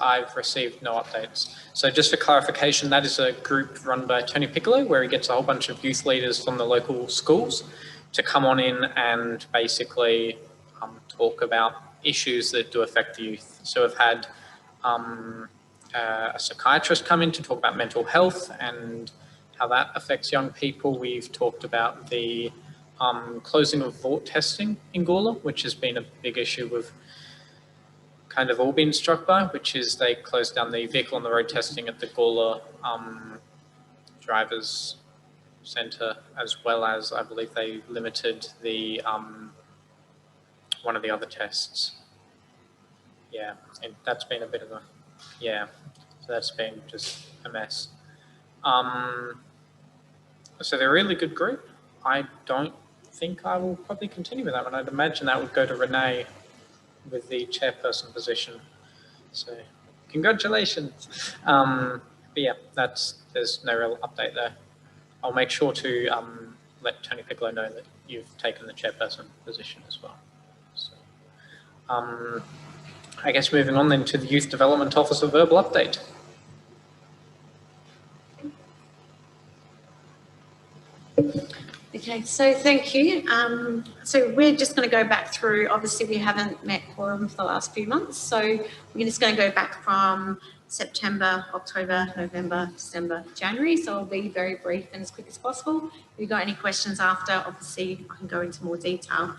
I've received no updates. So just for clarification, that is a group run by Tony Piccolo, where he gets a whole bunch of youth leaders from the local schools to come on in and basically talk about issues that do affect the youth. So we've had a psychiatrist come in to talk about mental health and how that affects young people. We've talked about the closing of vault testing in Gawler, which has been a big issue we've kind of all been struck by, which is they closed down the vehicle on the road testing at the Gawler drivers centre, as well as I believe they limited the one of the other tests. Yeah, and that's been a bit of a, yeah, so that's been just a mess. So they're a really good group. I don't think I will probably continue with that one. I'd imagine that would go to Renee with the chairperson position. So congratulations. But yeah, there's no real update there. I'll make sure to let Tony Piccolo know that you've taken the chairperson position as well. So, I guess moving on then to the Youth Development Officer verbal update. Okay, so thank you. So we're just going to go back through, obviously we haven't met quorum for the last few months, so we're just going to go back from September, October, November, December, January, so I'll be very brief and as quick as possible. If you've got any questions after, obviously I can go into more detail.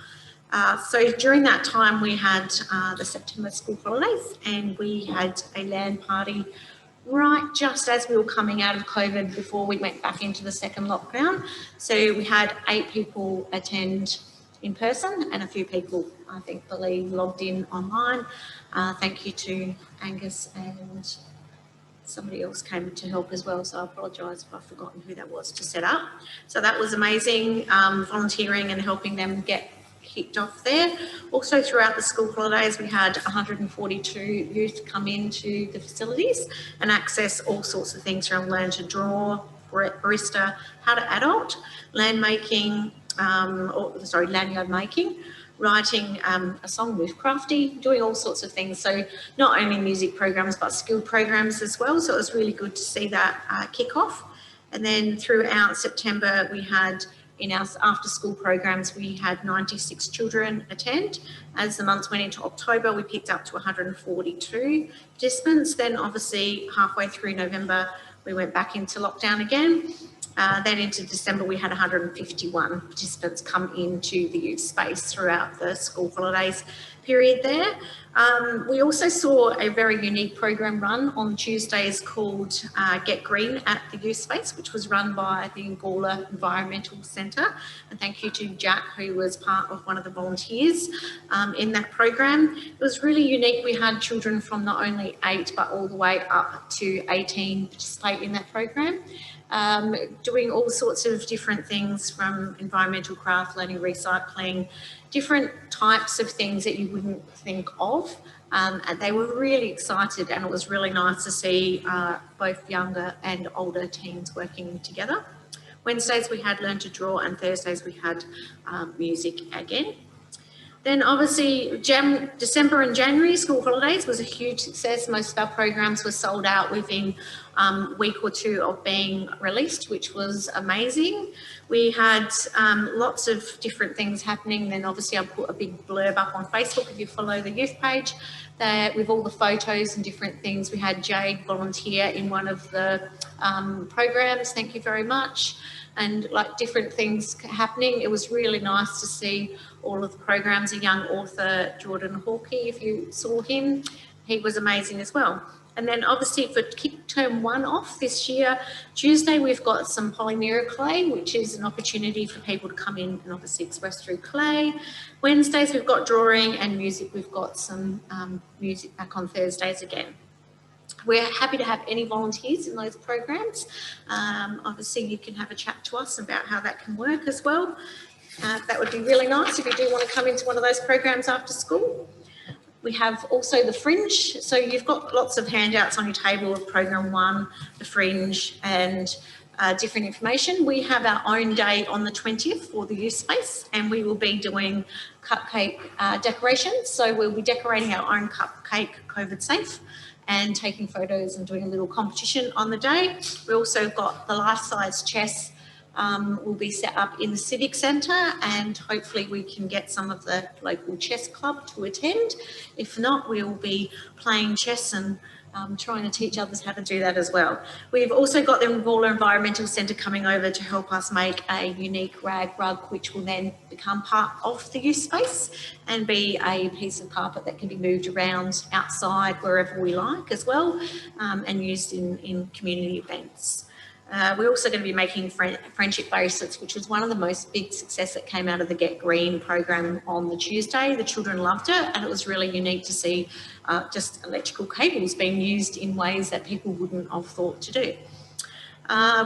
So during that time we had the September school holidays and we had a LAN party right just as we were coming out of COVID before we went back into the second lockdown. So we had 8 people attend in person and a few people, I believe, logged in online. Thank you to Angus, and somebody else came to help as well, so I apologise if I've forgotten who that was to set up. So that was amazing, volunteering and helping them get kicked off there. Also throughout the school holidays, we had 142 youth come into the facilities and access all sorts of things from learn to draw, barista, how to adult, lanyard making, writing a song with Crafty, doing all sorts of things. So not only music programs, but skilled programs as well. So it was really good to see that kick off. And then throughout September, we had in our after school programs, we had 96 children attend. As the months went into October, we picked up to 142 participants. Then obviously halfway through November, we went back into lockdown again. Then into December, we had 151 participants come into the youth space throughout the school holidays period there. We also saw a very unique program run on Tuesdays called Get Green at the youth space, which was run by the Gawler Environmental Centre. And thank you to Jack, who was part of one of the volunteers in that program. It was really unique. We had children from not only 8, but all the way up to 18 participate in that program. Doing all sorts of different things from environmental craft, learning recycling, different types of things that you wouldn't think of. And they were really excited, and it was really nice to see both younger and older teens working together. Wednesdays we had Learn to Draw, and Thursdays we had music again. Then obviously December and January school holidays was a huge success. Most of our programs were sold out within a week or 2 of being released, which was amazing. We had lots of different things happening. Then obviously I put a big blurb up on Facebook if you follow the youth page there with all the photos and different things. We had Jade volunteer in one of the programs. Thank you very much. And like different things happening. It was really nice to see all of the programs. A young author, Jordan Hawkey, if you saw him, he was amazing as well. And then obviously for kick term 1 off this year, Tuesday we've got some polymeric clay, which is an opportunity for people to come in and obviously express through clay. Wednesdays we've got drawing, and music, we've got some music back on Thursdays again. We're happy to have any volunteers in those programs. Obviously you can have a chat to us about how that can work as well. That would be really nice if you do want to come into one of those programs after school. We have also the Fringe. So you've got lots of handouts on your table of program 1, the Fringe, and different information. We have our own day on the 20th for the youth space, and we will be doing cupcake decorations. So we'll be decorating our own cupcake COVID safe and taking photos and doing a little competition on the day. We also got the life-size chess will be set up in the Civic Centre, and hopefully we can get some of the local chess club to attend. If not, we'll be playing chess and trying to teach others how to do that as well. We've also got the Gawler Environmental Centre coming over to help us make a unique rag rug, which will then become part of the youth space and be a piece of carpet that can be moved around outside wherever we like as well, and used in community events. We're also going to be making friendship bracelets, which was one of the most big success that came out of the Get Green program on the Tuesday. The children loved it, and it was really unique to see just electrical cables being used in ways that people wouldn't have thought to do.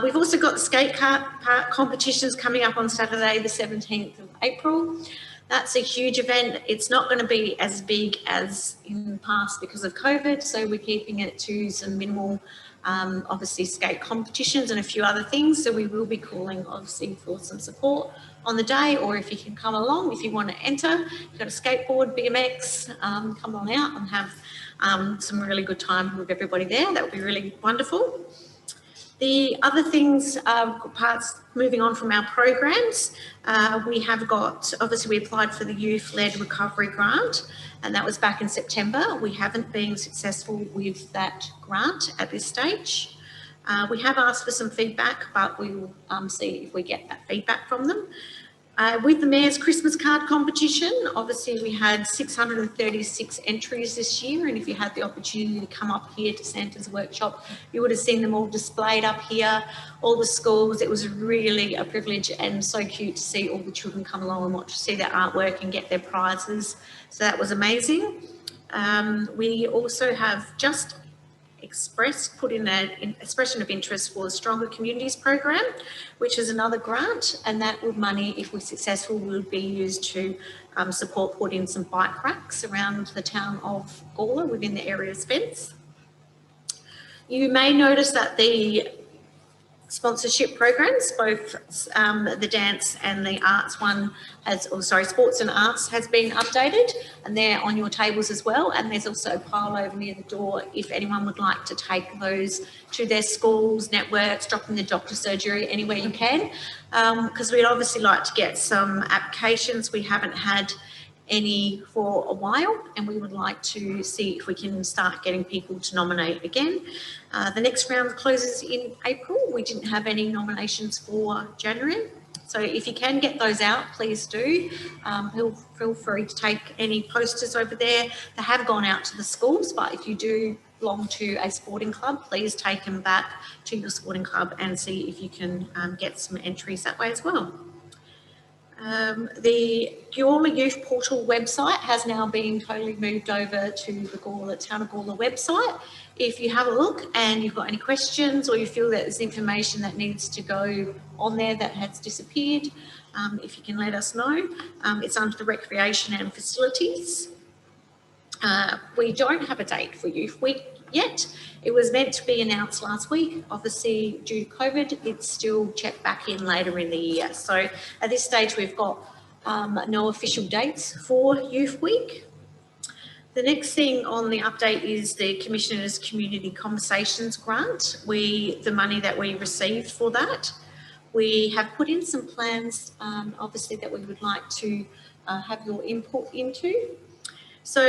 We've also got the skate park competitions coming up on Saturday, the 17th of April. That's a huge event. It's not going to be as big as in the past because of COVID, so we're keeping it to some minimal obviously skate competitions and a few other things. So we will be calling obviously for some support on the day, or if you can come along, if you want to enter, you've got a skateboard, BMX, come on out and have some really good time with everybody there. That would be really wonderful. The other things, parts moving on from our programs, we have got, obviously we applied for the Youth-Led Recovery Grant, and that was back in September. We haven't been successful with that grant at this stage. We have asked for some feedback, but we will see if we get that feedback from them. With the Mayor's Christmas card competition, obviously we had 636 entries this year, and if you had the opportunity to come up here to Santa's workshop, you would have seen them all displayed up here, all the schools. It was really a privilege and so cute to see all the children come along and watch, see their artwork and get their prizes. So that was amazing. We also have just put in an expression of interest for the Stronger Communities program, which is another grant, and that would money, if we're successful, will be used to support put in some bike racks around the town of Gawler within the area of Spence. You may notice that the sponsorship programs, both the dance and the arts one sports and arts has been updated, and they're on your tables as well. And there's also a pile over near the door if anyone would like to take those to their schools, networks, drop in the doctor's surgery, anywhere you can. Because we'd obviously like to get some applications. We haven't had any for a while, and we would like to see if we can start getting people to nominate again. The next round closes in April. We didn't have any nominations for January. So if you can get those out, please do. Feel free to take any posters over there. They have gone out to the schools, but if you do belong to a sporting club, please take them back to your sporting club and see if you can get some entries that way as well. The Gawler Youth Portal website has now been totally moved over to the Town of Gawler website. If you have a look and you've got any questions, or you feel that there's information that needs to go on there that has disappeared, if you can let us know. It's under the Recreation and Facilities. We don't have a date for Youth Week yet. It was meant to be announced last week. Obviously, due to COVID, it's still checked back in later in the year. So at this stage, we've got no official dates for Youth Week. The next thing on the update is the Commissioner's Community Conversations grant. The money that we received for that. We have put in some plans, obviously, that we would like to have your input into. So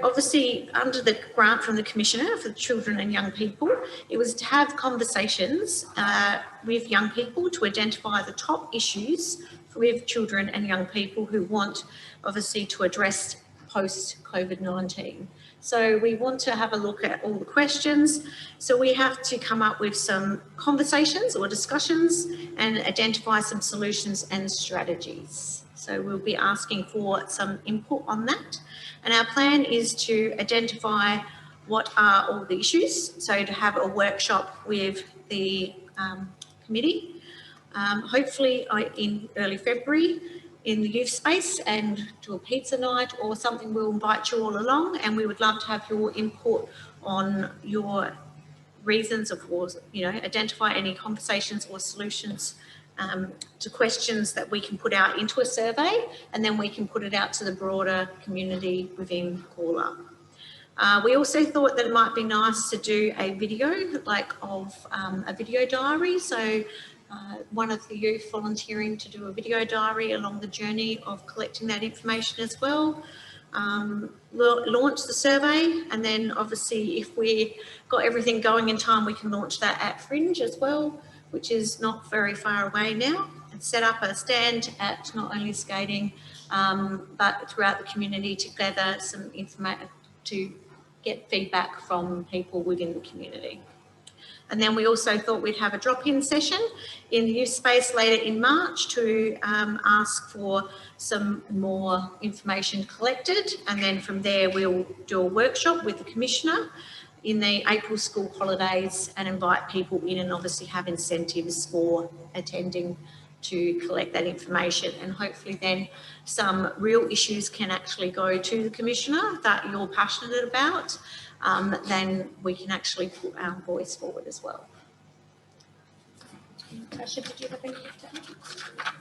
obviously under the grant from the Commissioner for Children and Young People, it was to have conversations with young people to identify the top issues with children and young people who want obviously to address post-COVID-19. So we want to have a look at all the questions. So we have to come up with some conversations or discussions and identify some solutions and strategies. So we'll be asking for some input on that. And our plan is to identify what are all the issues. So to have a workshop with the committee, hopefully in early February in the youth space, and do a pizza night or something. We'll invite you all along, and we would love to have your input on your reasons, of course, identify any conversations or solutions to questions that we can put out into a survey, and then we can put it out to the broader community within Gawler. We also thought that it might be nice to do a video, of a video diary. So one of the youth volunteering to do a video diary along the journey of collecting that information as well. Launch the survey, and then obviously if we got everything going in time, we can launch that at Fringe as well, which is not very far away now, and set up a stand at not only skating, but throughout the community to gather some information, to get feedback from people within the community. And then we also thought we'd have a drop-in session in the youth space later in March to ask for some more information collected. And then from there, we'll do a workshop with the Commissioner in the April school holidays and invite people in, and obviously have incentives for attending to collect that information. And hopefully then some real issues can actually go to the Commissioner that you're passionate about. Then we can actually put our voice forward as well. Tasha, did you have anything to add?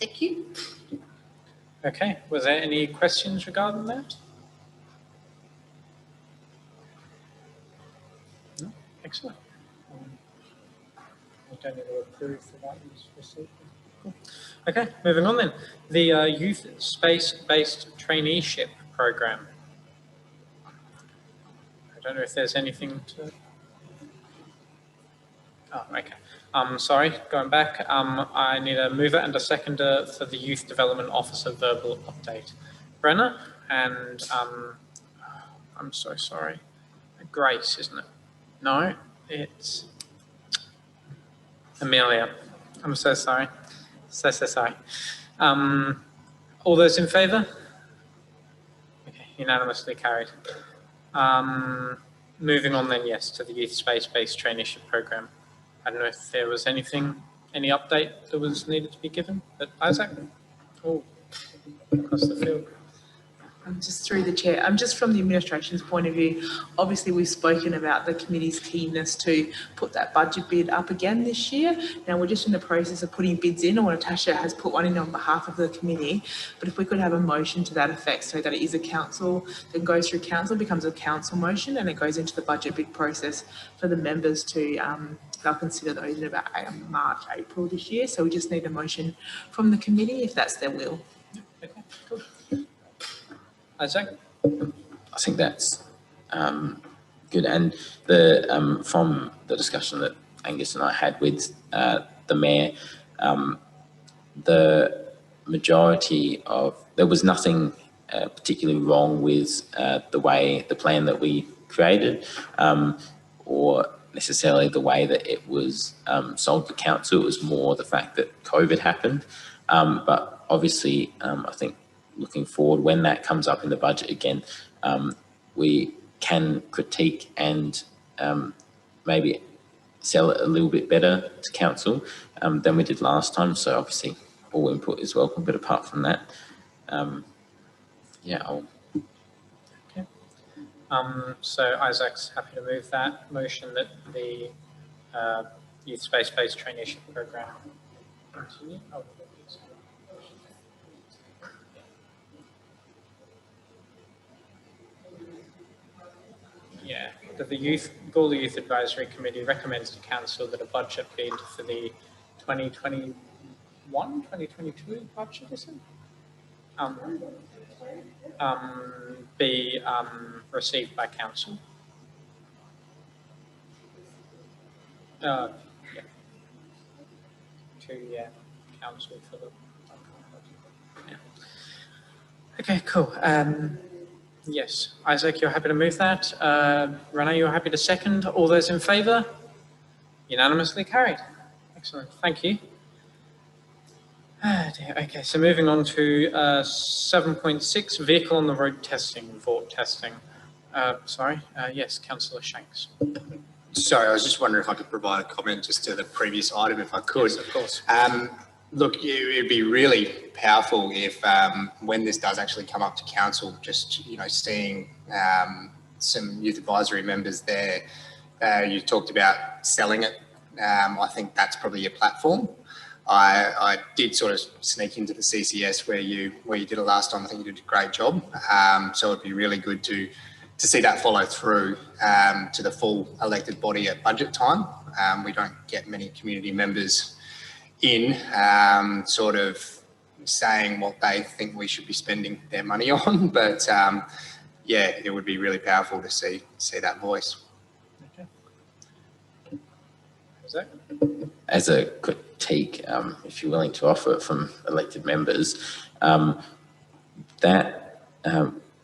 Thank you. Okay, was there any questions regarding that? No? Excellent. I don't need to approve for that was received. Cool. Okay, moving on then. The youth space-based traineeship program. I don't know if there's anything to... Oh, okay. Sorry, going back. I need a mover and a seconder for the Youth Development Officer verbal update. Brenna and I'm so sorry. Grace, isn't it? No, it's Amelia. I'm so sorry. So sorry. All those in favour? Okay, unanimously carried. Moving on then, yes, to the Youth Space-Based Traineeship Programme. I don't know if there was any update that was needed to be given, but Isaac? Oh, across the field. Just through the chair, just from the administration's point of view, obviously we've spoken about the committee's keenness to put that budget bid up again this year. Now we're just in the process of putting bids in, or Natasha has put one in on behalf of the committee. But if we could have a motion to that effect so that it is a council, then goes through council, becomes a council motion, and it goes into the budget bid process for the members to, they'll consider those in about March, April this year. So we just need a motion from the committee if that's their will. Okay, cool. Isaac? I think that's good. And the from the discussion that Angus and I had with the mayor, the majority of, there was nothing particularly wrong with the plan that we created, or necessarily the way that it was sold to council. It was more the fact that COVID happened. But obviously, I think looking forward, when that comes up in the budget again, we can critique and maybe sell it a little bit better to council than we did last time. So obviously all input is welcome, but apart from that, yeah, I'll... Okay. So Isaac's happy to move that motion that the Youth Space-Based Traineeship Programme continue. Oh. Yeah, that the Gawler Youth Advisory Committee recommends to council that a budget bid for the 2021-2022 budget, is it? Be received by council. Yeah. To council for the. Yeah. Okay, cool. Yes, Isaac, you're happy to move that. Renee, you're happy to second. All those in favour? Unanimously carried. Excellent, thank you. Dear. Okay, so moving on to 7.6, vehicle on the road testing, VORT testing. Yes, Councillor Shanks. Sorry, I was just wondering if I could provide a comment just to the previous item, if I could. Yes, of course. Look, it'd be really powerful if, when this does actually come up to council, just, seeing some youth advisory members there. You talked about selling it. I think that's probably your platform. I did sort of sneak into the CCS where you did it last time. I think you did a great job. So it'd be really good to see that follow through to the full elected body at budget time. We don't get many community members in sort of saying what they think we should be spending their money on, but yeah, it would be really powerful to see that voice. Okay. Is that? As a critique, if you're willing to offer it from elected members,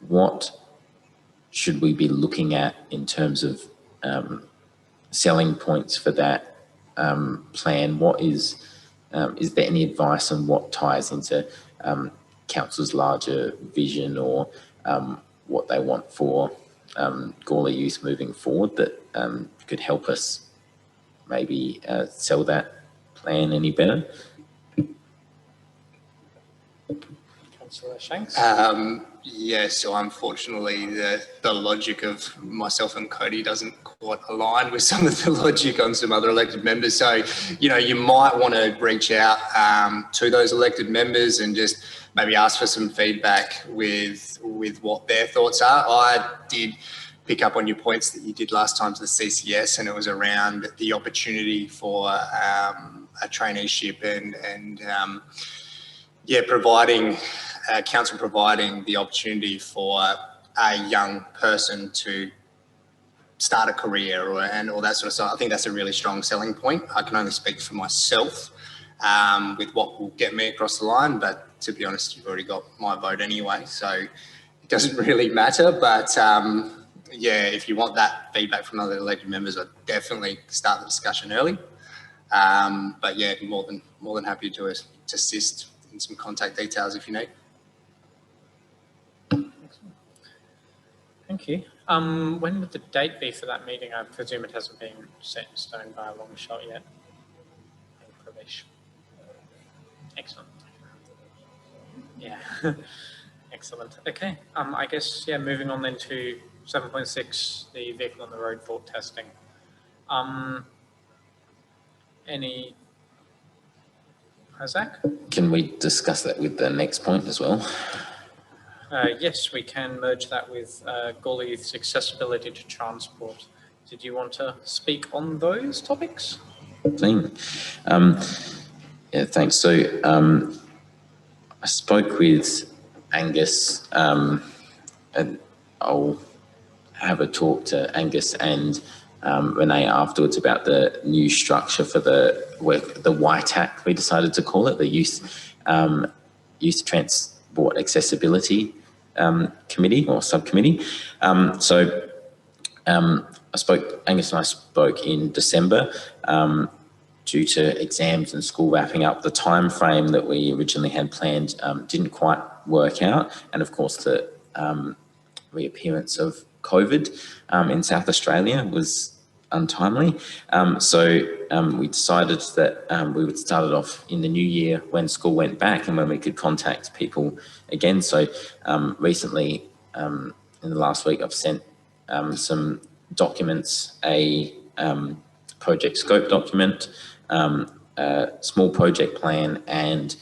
what should we be looking at in terms of selling points for that plan? What is there any advice on what ties into council's larger vision, or what they want for Gawler Youth moving forward that could help us maybe sell that plan any better? Councillor Shanks? Yeah, so unfortunately the logic of myself and Cody doesn't quite align with some of the logic on some other elected members. So, you might want to reach out to those elected members and just maybe ask for some feedback with what their thoughts are. I did pick up on your points that you did last time to the CCS, and it was around the opportunity for a traineeship and providing council providing the opportunity for a young person to start a career and all that sort of stuff. I think that's a really strong selling point. I can only speak for myself with what will get me across the line, but to be honest, you've already got my vote anyway, so it doesn't really matter. But yeah, if you want that feedback from other elected members, I'd definitely start the discussion early. But yeah, more than happy to assist in some contact details if you need. Thank you. When would the date be for that meeting? I presume it hasn't been set in stone by a long shot yet. Provision. Excellent. Yeah. Excellent. Okay. I guess, yeah, moving on then to 7.6, the vehicle on the road fault testing. Any, Isaac? Can we discuss that with the next point as well? Yes, we can merge that with Gawler Youth's accessibility to transport. Did you want to speak on those topics? Yeah, thanks. So I spoke with Angus, and I'll have a talk to Angus and Renee afterwards about the new structure for the YTAC, we decided to call it, the Youth Transport Accessibility Committee or Subcommittee. Angus and I spoke in December. Due to exams and school wrapping up, the time frame that we originally had planned didn't quite work out, and of course the reappearance of COVID in South Australia was untimely. So we decided that we would start it off in the new year when school went back and when we could contact people again. So recently, in the last week, I've sent some documents, a project scope document, a small project plan, and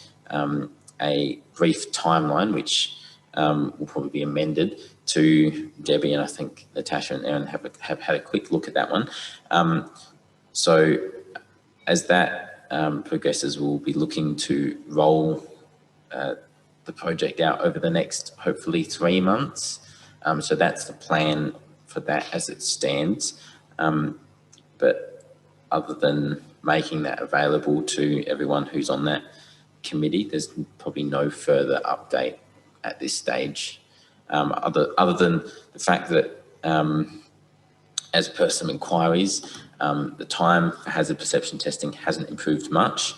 a brief timeline, which will probably be amended, to Debbie, and I think Natasha and Aaron have had a quick look at that one. So as that progresses, we'll be looking to roll the project out over the next, hopefully, 3 months. So that's the plan for that as it stands. But other than making that available to everyone who's on that committee, there's probably no further update at this stage, other than the fact that as per some inquiries, the time for hazard perception testing hasn't improved much.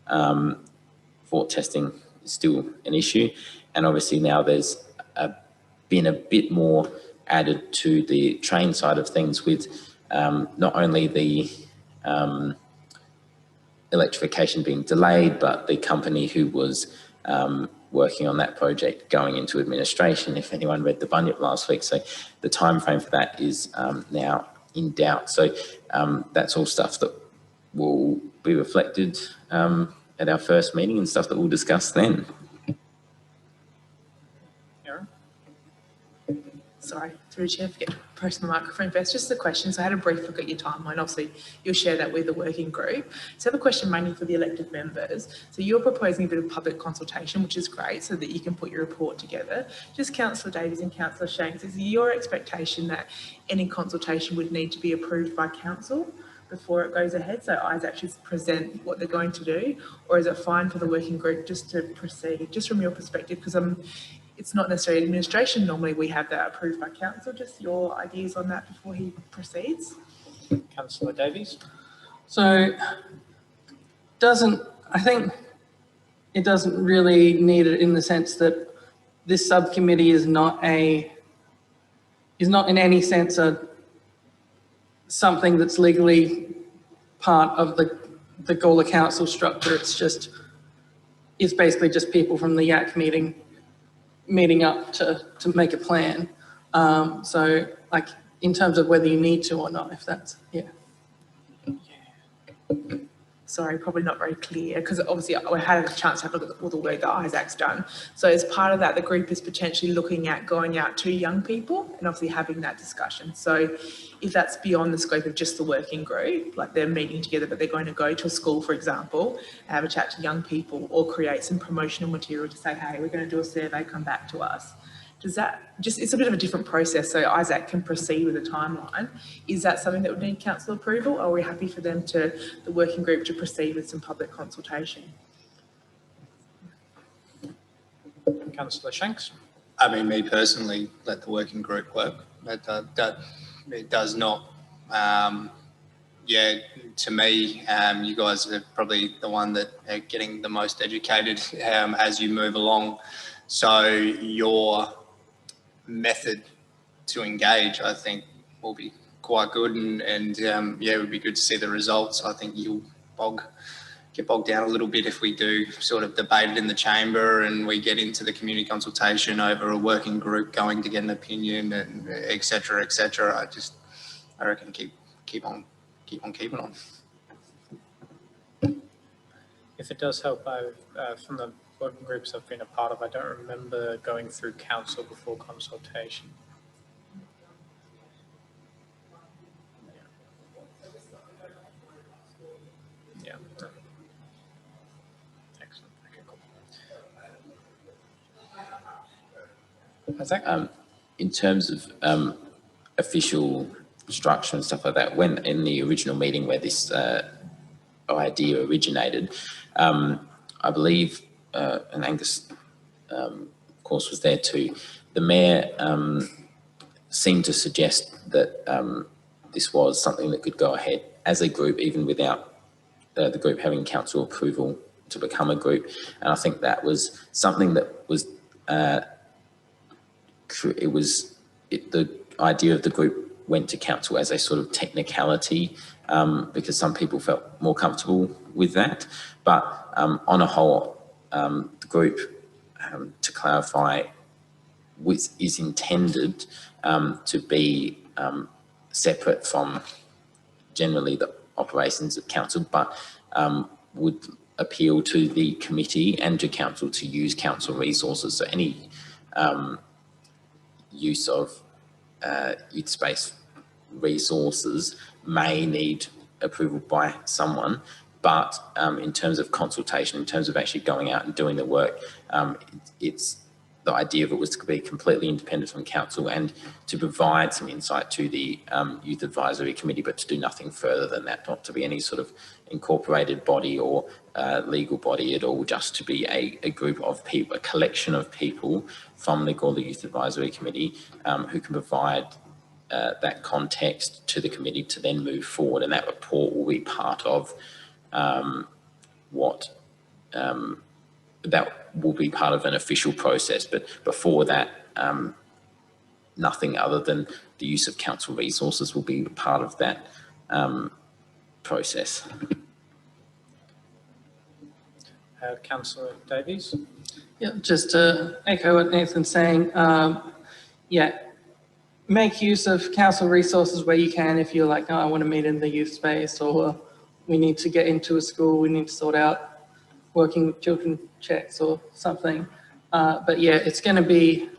Fault testing is still an issue, and obviously now there's been a bit more added to the train side of things with not only the electrification being delayed, but the company who was working on that project going into administration, if anyone read the Bunyip last week. So the time frame for that is now in doubt. So that's all stuff that will be reflected at our first meeting and stuff that we'll discuss then. Sorry, through the chair, forget to press my microphone first. Just a question. So I had a brief look at your timeline. Obviously, you'll share that with the working group. So I have a question mainly for the elected members. So you're proposing a bit of public consultation, which is great, so that you can put your report together. Just Councillor Davies and Councillor Shanks, is your expectation that any consultation would need to be approved by council before it goes ahead? So I actually present what they're going to do, or is it fine for the working group just to proceed, just from your perspective? Because it's not necessarily administration. Normally we have that approved by council. Just your ideas on that before he proceeds. Councillor Davies. So I think it doesn't really need it in the sense that this subcommittee is not in any sense something that's legally part of the Gawler Council structure. It's basically just people from the YAC meeting up to make a plan. So like in terms of whether you need to or not, if that's, yeah. Sorry, probably not very clear, because obviously I had a chance to have a look at all the work that Isaac's done. So as part of that, the group is potentially looking at going out to young people and obviously having that discussion. So if that's beyond the scope of just the working group, like they're meeting together, but they're going to go to a school, for example, and have a chat to young people or create some promotional material to say, hey, we're going to do a survey, come back to us. Does that it's a bit of a different process, so Isaac can proceed with a timeline. Is that something that would need council approval, or are we happy for them the working group to proceed with some public consultation? Councillor Shanks. I mean, me personally, let the working group work. That it does not. Yeah, to me, you guys are probably the one that are getting the most educated as you move along. So your method to engage, I think, will be quite good, and yeah, it would be good to see the results. I think you'll get bogged down a little bit if we do sort of debate it in the chamber and we get into the community consultation over a working group going to get an opinion and et cetera, et cetera. I reckon keep on keeping on. If it does help, from the working groups I've been a part of, I don't remember going through council before consultation. Yeah. Excellent. Okay, cool. Isaac? In terms of official structure and stuff like that, when in the original meeting where this idea originated, I believe, and Angus, of course, was there too, the mayor seemed to suggest that this was something that could go ahead as a group, even without the group having council approval to become a group. And I think that was something that was, the idea of the group went to council as a sort of technicality, because some people felt more comfortable with that. But on a whole, the group, to clarify, is intended to be separate from generally the operations of council, but would appeal to the committee and to council to use council resources. So any use of youth space resources may need approval by someone, but in terms of consultation, in terms of actually going out and doing the work, it's the idea of it was to be completely independent from council and to provide some insight to the youth advisory committee, but to do nothing further than that, not to be any sort of incorporated body or legal body at all, just to be a group of people, a collection of people from the Gawler Youth Advisory Committee who can provide that context to the committee to then move forward, and that report will be part of that will be part of an official process. But before that, nothing other than the use of council resources will be part of that process. Councillor Davies? Yeah, just to echo what Nathan's saying, yeah, make use of council resources where you can. If you're like, oh, I want to meet in the youth space, or we need to get into a school, we need to sort out working with children checks or something. But yeah, it's going to be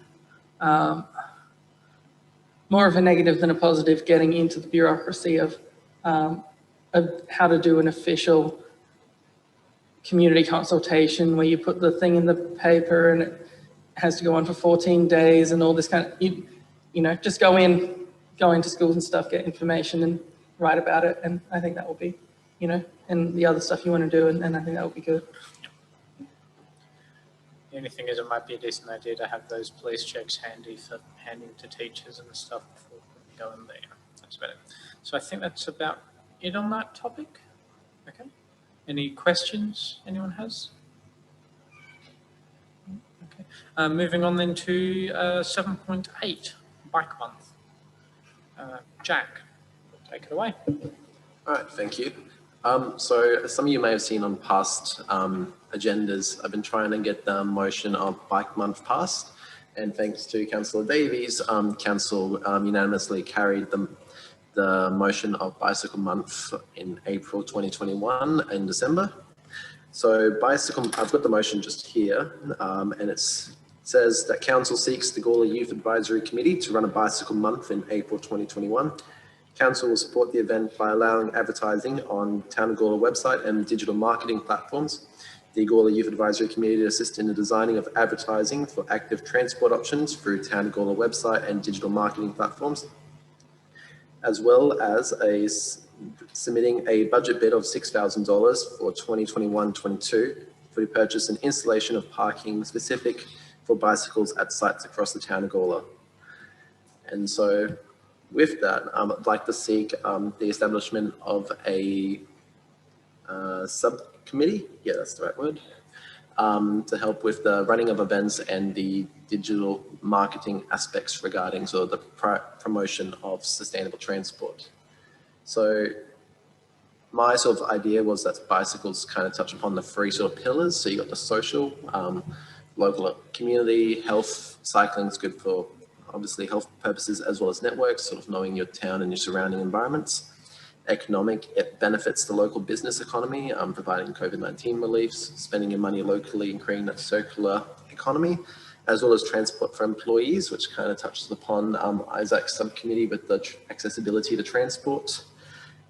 more of a negative than a positive getting into the bureaucracy of how to do an official community consultation where you put the thing in the paper and it has to go on for 14 days and all this kind of, you know, just go into schools and stuff, get information and write about it. And I think that will be, you know, and the other stuff you want to do, and I think that will be good. The only thing is it might be a decent idea to have those police checks handy for handing to teachers and stuff before we go in there. That's about it. So I think that's about it on that topic. Okay. Any questions anyone has? Okay. Moving on then to 7.8, Bike Month. Jack, take it away. All right, thank you. So some of you may have seen on past agendas, I've been trying to get the motion of Bike Month passed, and thanks to Councillor Davies, Council unanimously carried the motion of Bicycle Month in April 2021 and December. So I've got the motion just here, and it says that Council seeks the Gawler Youth Advisory Committee to run a Bicycle Month in April 2021. Council will support the event by allowing advertising on Town of Gawler website and digital marketing platforms. the Gawler Youth Advisory Committee to assist in the designing of advertising for active transport options through Town Gawler website and digital marketing platforms, as well as submitting a budget bid of $6,000 for 2021-22 for the purchase and installation of parking specific for bicycles at sites across the Town of Gawler. And so with that, I'd like to seek the establishment of a subcommittee, yeah, that's the right word, to help with the running of events and the digital marketing aspects regarding sort of the promotion of sustainable transport. So my sort of idea was that bicycles kind of touch upon the three sort of pillars. So you got the social, local community, health. Cycling is good for obviously health purposes as well as networks, sort of knowing your town and your surrounding environments. Economic, it benefits the local business economy, providing COVID-19 reliefs, spending your money locally and creating that circular economy, as well as transport for employees, which kind of touches upon Isaac's subcommittee with the accessibility to transport,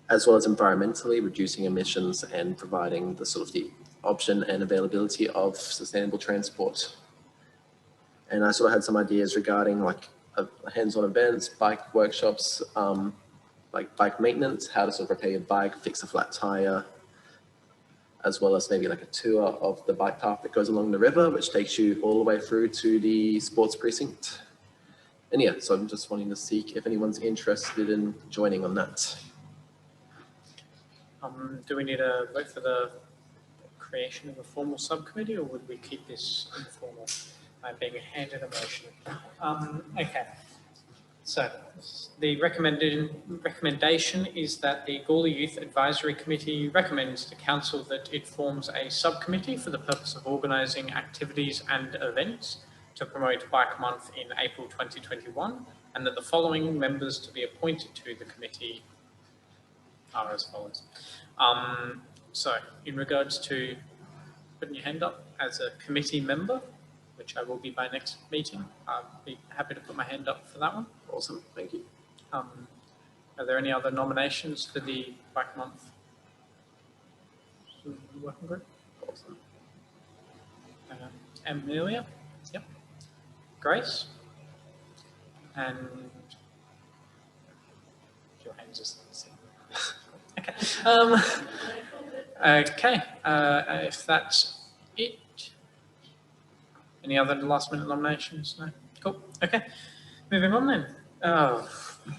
as well as environmentally reducing emissions and providing the sort of the option and availability of sustainable transport. And I sort of had some ideas regarding like hands-on events, bike workshops, like bike maintenance, how to sort of repair your bike, fix a flat tire, as well as maybe like a tour of the bike path that goes along the river, which takes you all the way through to the sports precinct. And yeah, so I'm just wanting to seek if anyone's interested in joining on that. Do we need a vote for the creation of a formal subcommittee, or would we keep this informal by being handed a motion? Okay. So the recommendation is that the Gawler Youth Advisory Committee recommends to Council that it forms a subcommittee for the purpose of organising activities and events to promote Bike Month in April 2021, and that the following members to be appointed to the committee are as follows. So in regards to putting your hand up as a committee member, which I will be by next meeting, I'll be happy to put my hand up for that one. Awesome, thank you. Are there any other nominations for the Bike Month working group? Awesome. Amelia? Yep. Grace? And your hands just okay. Okay. If that's it. Any other last minute nominations? No? Cool. Okay. Moving on then. Oh,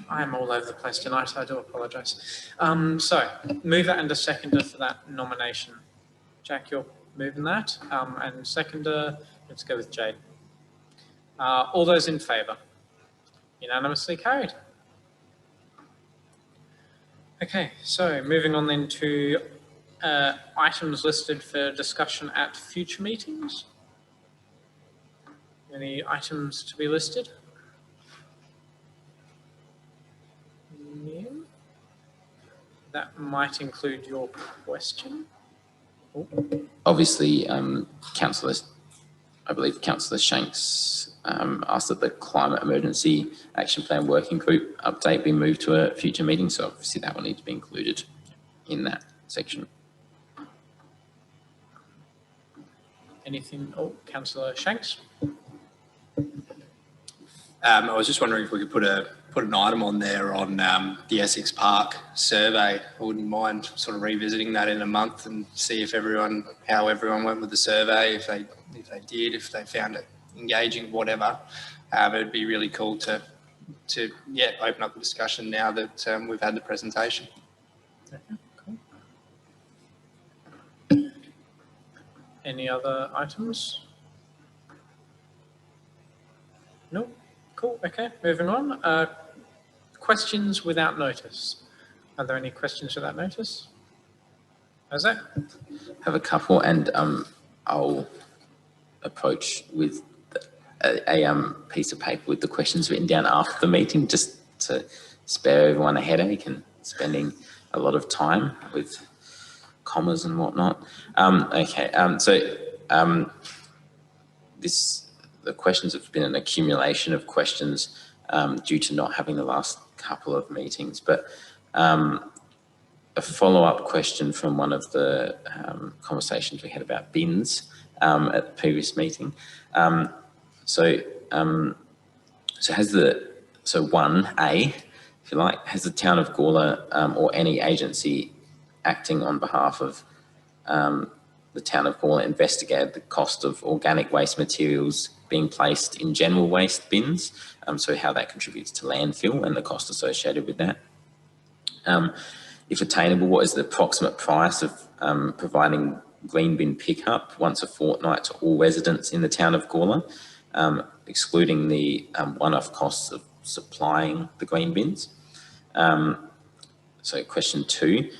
I'm all over the place tonight. I do apologise. So, mover and a seconder for that nomination. Jack, you're moving that. And seconder, let's go with Jade. All those in favour? Unanimously carried. Okay, so moving on then to items listed for discussion at future meetings. Any items to be listed? No. That might include your question. Oh. Obviously, I believe Councillor Shanks asked that the Climate Emergency Action Plan Working Group update be moved to a future meeting, so obviously that will need to be included in that section. Anything? Oh, Councillor Shanks. I was just wondering if we could put an item on there on the Essex Park survey. I wouldn't mind sort of revisiting that in a month and see if how everyone went with the survey, if they did, if they found it engaging, whatever. It'd be really cool to open up the discussion now that we've had the presentation. Okay, cool. Any other items? No. Cool. Okay. Moving on. Questions without notice. Are there any questions without notice? Jose? I have a couple, and I'll approach with a piece of paper with the questions written down after the meeting, just to spare everyone a headache and spending a lot of time with commas and whatnot. The questions have been an accumulation of questions due to not having the last couple of meetings, but a follow-up question from one of the conversations we had about bins at the previous meeting. So 1A, if you like, has the town of Gawler or any agency acting on behalf of the town of Gawler investigated the cost of organic waste materials being placed in general waste bins, so how that contributes to landfill and the cost associated with that. If attainable, what is the approximate price of providing green bin pickup once a fortnight to all residents in the town of Gawler, excluding the one-off costs of supplying the green bins? So question 2,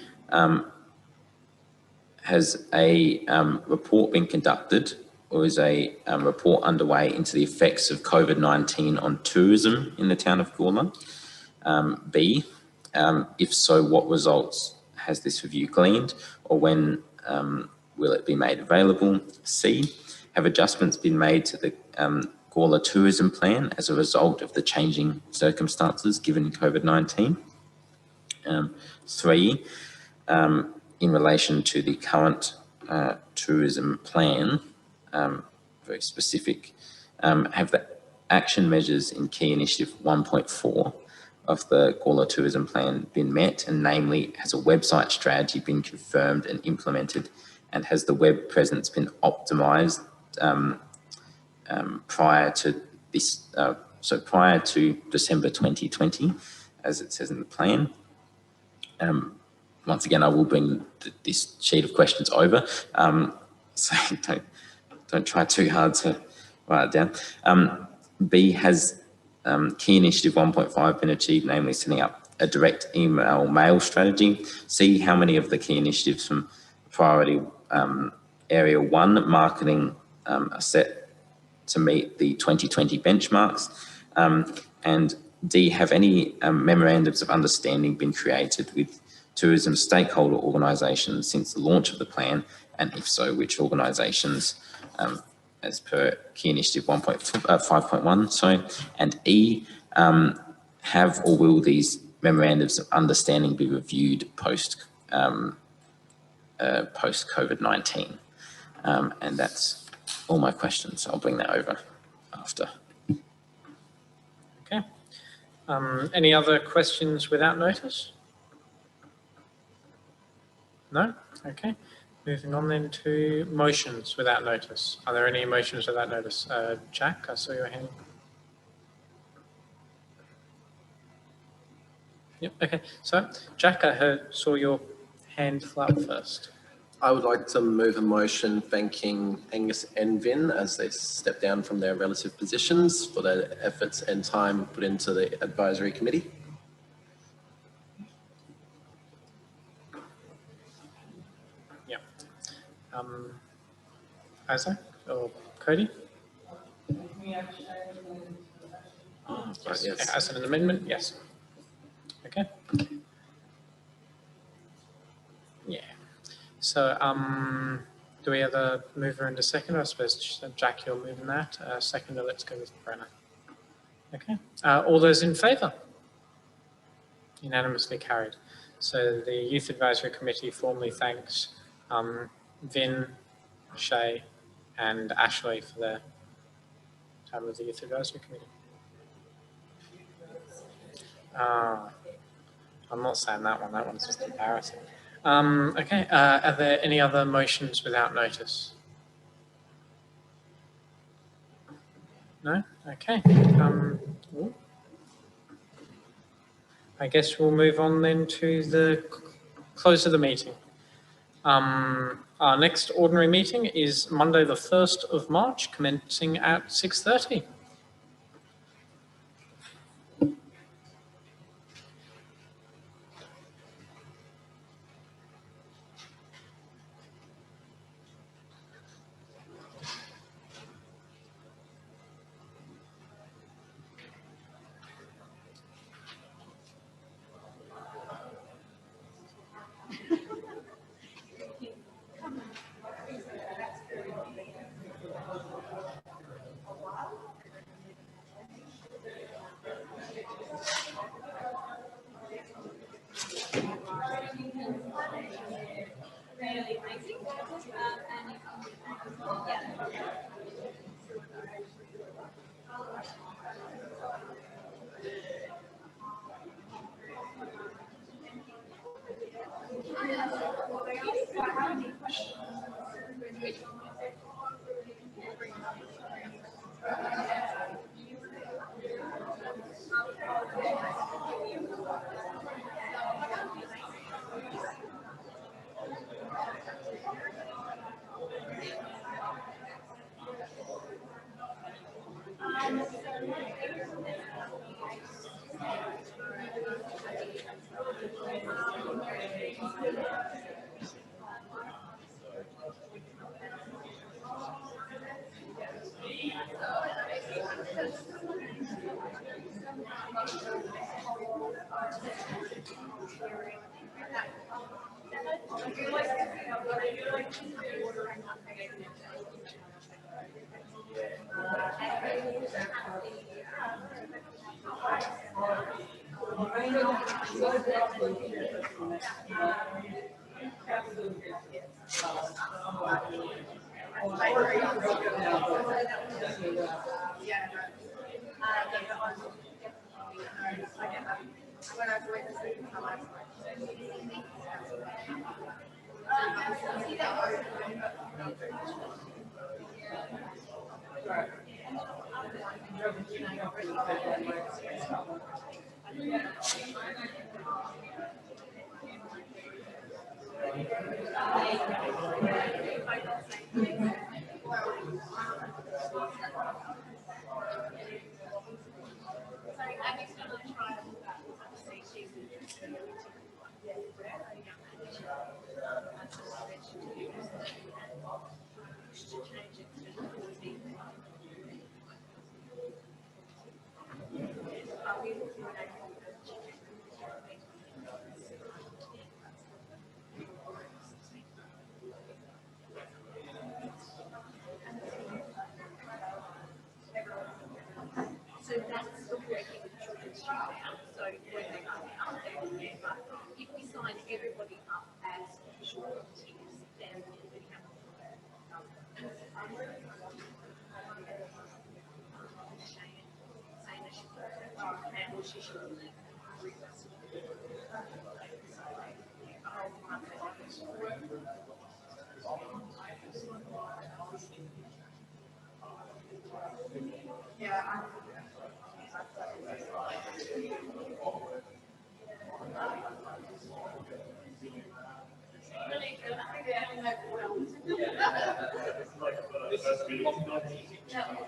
has a report been conducted or is a report underway into the effects of COVID-19 on tourism in the town of Gawler? B, if so, what results has this review gleaned, or when will it be made available? C, have adjustments been made to the Gawler tourism plan as a result of the changing circumstances given COVID-19? 3, in relation to the current tourism plan, very specific, have the action measures in key initiative 1.4 of the Gawler tourism plan been met, and namely, has a website strategy been confirmed and implemented, and has the web presence been optimised prior to this, so prior to December 2020, as it says in the plan? Once again, I will bring this sheet of questions over, so don't try too hard to write it down. B, has key initiative 1.5 been achieved, namely setting up a direct email mail strategy? C, how many of the key initiatives from priority area 1 marketing are set to meet the 2020 benchmarks? And D, have any memorandums of understanding been created with tourism stakeholder organisations since the launch of the plan, and if so, which organisations, as per key initiative 5.1, sorry? And E, have or will these memorandums of understanding be reviewed post COVID-19? And that's all my questions. I'll bring that over after. Okay. Any other questions without notice? No? Okay. Moving on then to motions without notice. Are there any motions without notice? Jack, I saw your hand. Yep, okay. So, Jack, I saw your hand up first. I would like to move a motion thanking Angus and Vin as they step down from their relative positions for their efforts and time put into the advisory committee. Isaac or Cody? Yes. As an amendment, yes. Okay. Yeah. So, do we have a mover and a second? I suppose, Jack, you're moving that. Seconder, let's go with Brenna. Okay. All those in favour? Unanimously carried. So the Youth Advisory Committee formally thanks Vin, Shay and Ashley for their time with the Youth Advisory Committee. I'm not saying that one. That one's just embarrassing. Okay. Are there any other motions without notice? No? Okay. I guess we'll move on then to the close of the meeting. Our next ordinary meeting is Monday the 1st of March, commencing at 6:30. really amazing. And yeah. So that's the working with children's now. So when they come out, they will get up. If we sign everybody up as children teams, then we have saying that she should leave. Yeah.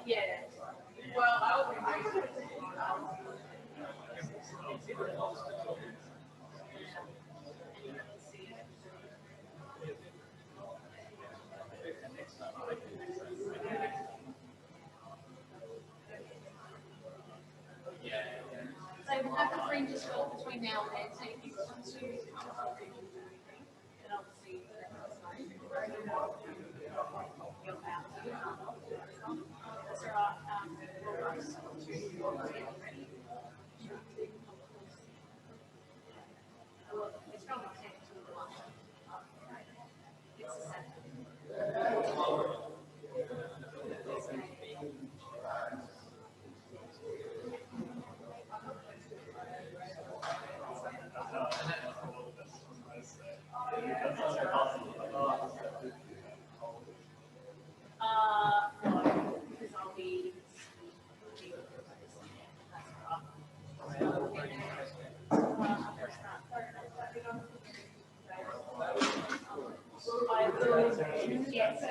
Yeah. Well, so we'll have the fringe as well between now and then. So if you want to then obviously you're out. That's all right. It's from 10 to 1. It's a 7. No, because I'll be. Yeah, so